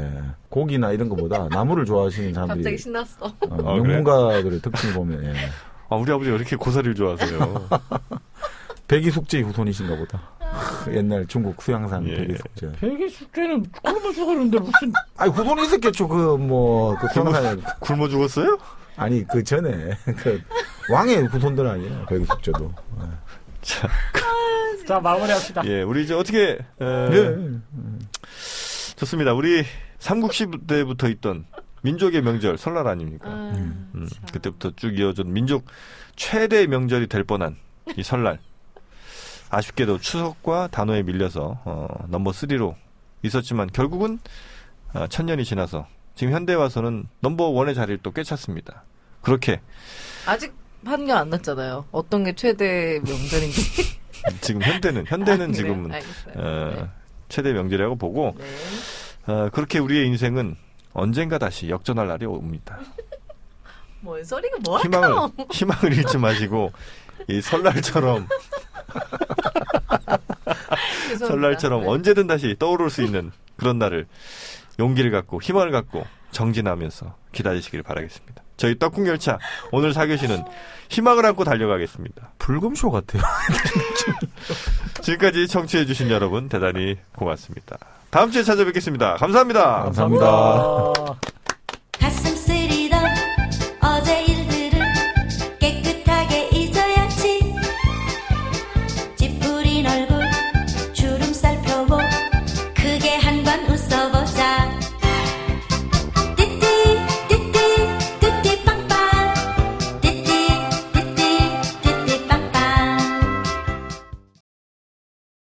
고기나 이런 것보다 나물을 좋아하시는 갑자기 사람들이 신났어. 그래요? 명문가들의 특징을 보면 예. 아, 우리 아버지가 이렇게 고사리를 좋아하세요. 백이숙제의 후손이신가 보다. 옛날 중국 수양산 예. 백이숙제. 백이 숙제는 굶어 죽었는데 무슨. 아니 후손이 있었겠죠. 그 수양산에. 굶어 죽었어요? 아니 그 전에 그 왕의 후손들 아니에요. 백이숙제도. 자, 자 마무리합시다. 예, 우리 이제 어떻게, 예. 좋습니다. 우리 삼국시대부터 있던 민족의 명절 설날 아닙니까? 그때부터 쭉 이어진 민족 최대 명절이 될 뻔한 이 설날. 아쉽게도 추석과 단오에 밀려서 넘버 3로 있었지만 결국은 1000년이 지나서 지금 현대에 와서는 넘버 1의 자리를 또 꿰찼습니다. 그렇게 아직 판결 안 났잖아요. 어떤 게 최대 명절인지. 지금 현대는 그래요? 지금은 알겠어요. 네. 최대 명절이라고 보고 네. 그렇게 우리의 인생은 언젠가 다시 역전할 날이 옵니다. 뭔 소리가 뭐할까? 희망을 잃지 마시고 이 설날처럼 설날처럼 언제든 다시 떠오를 수 있는 그런 날을 용기를 갖고 희망을 갖고 정진하면서 기다리시길 바라겠습니다. 저희 떡국열차 오늘 4교시는 희망을 안고 달려가겠습니다. 불금쇼 같아요. 지금까지 청취해주신 여러분 대단히 고맙습니다. 다음 주에 찾아뵙겠습니다. 감사합니다. 감사합니다. 가슴 쓰리던 어제 일들을 깨끗하게 잊어야지. 찌푸린 얼굴 주름 살펴보 크게 한 번 웃어보자.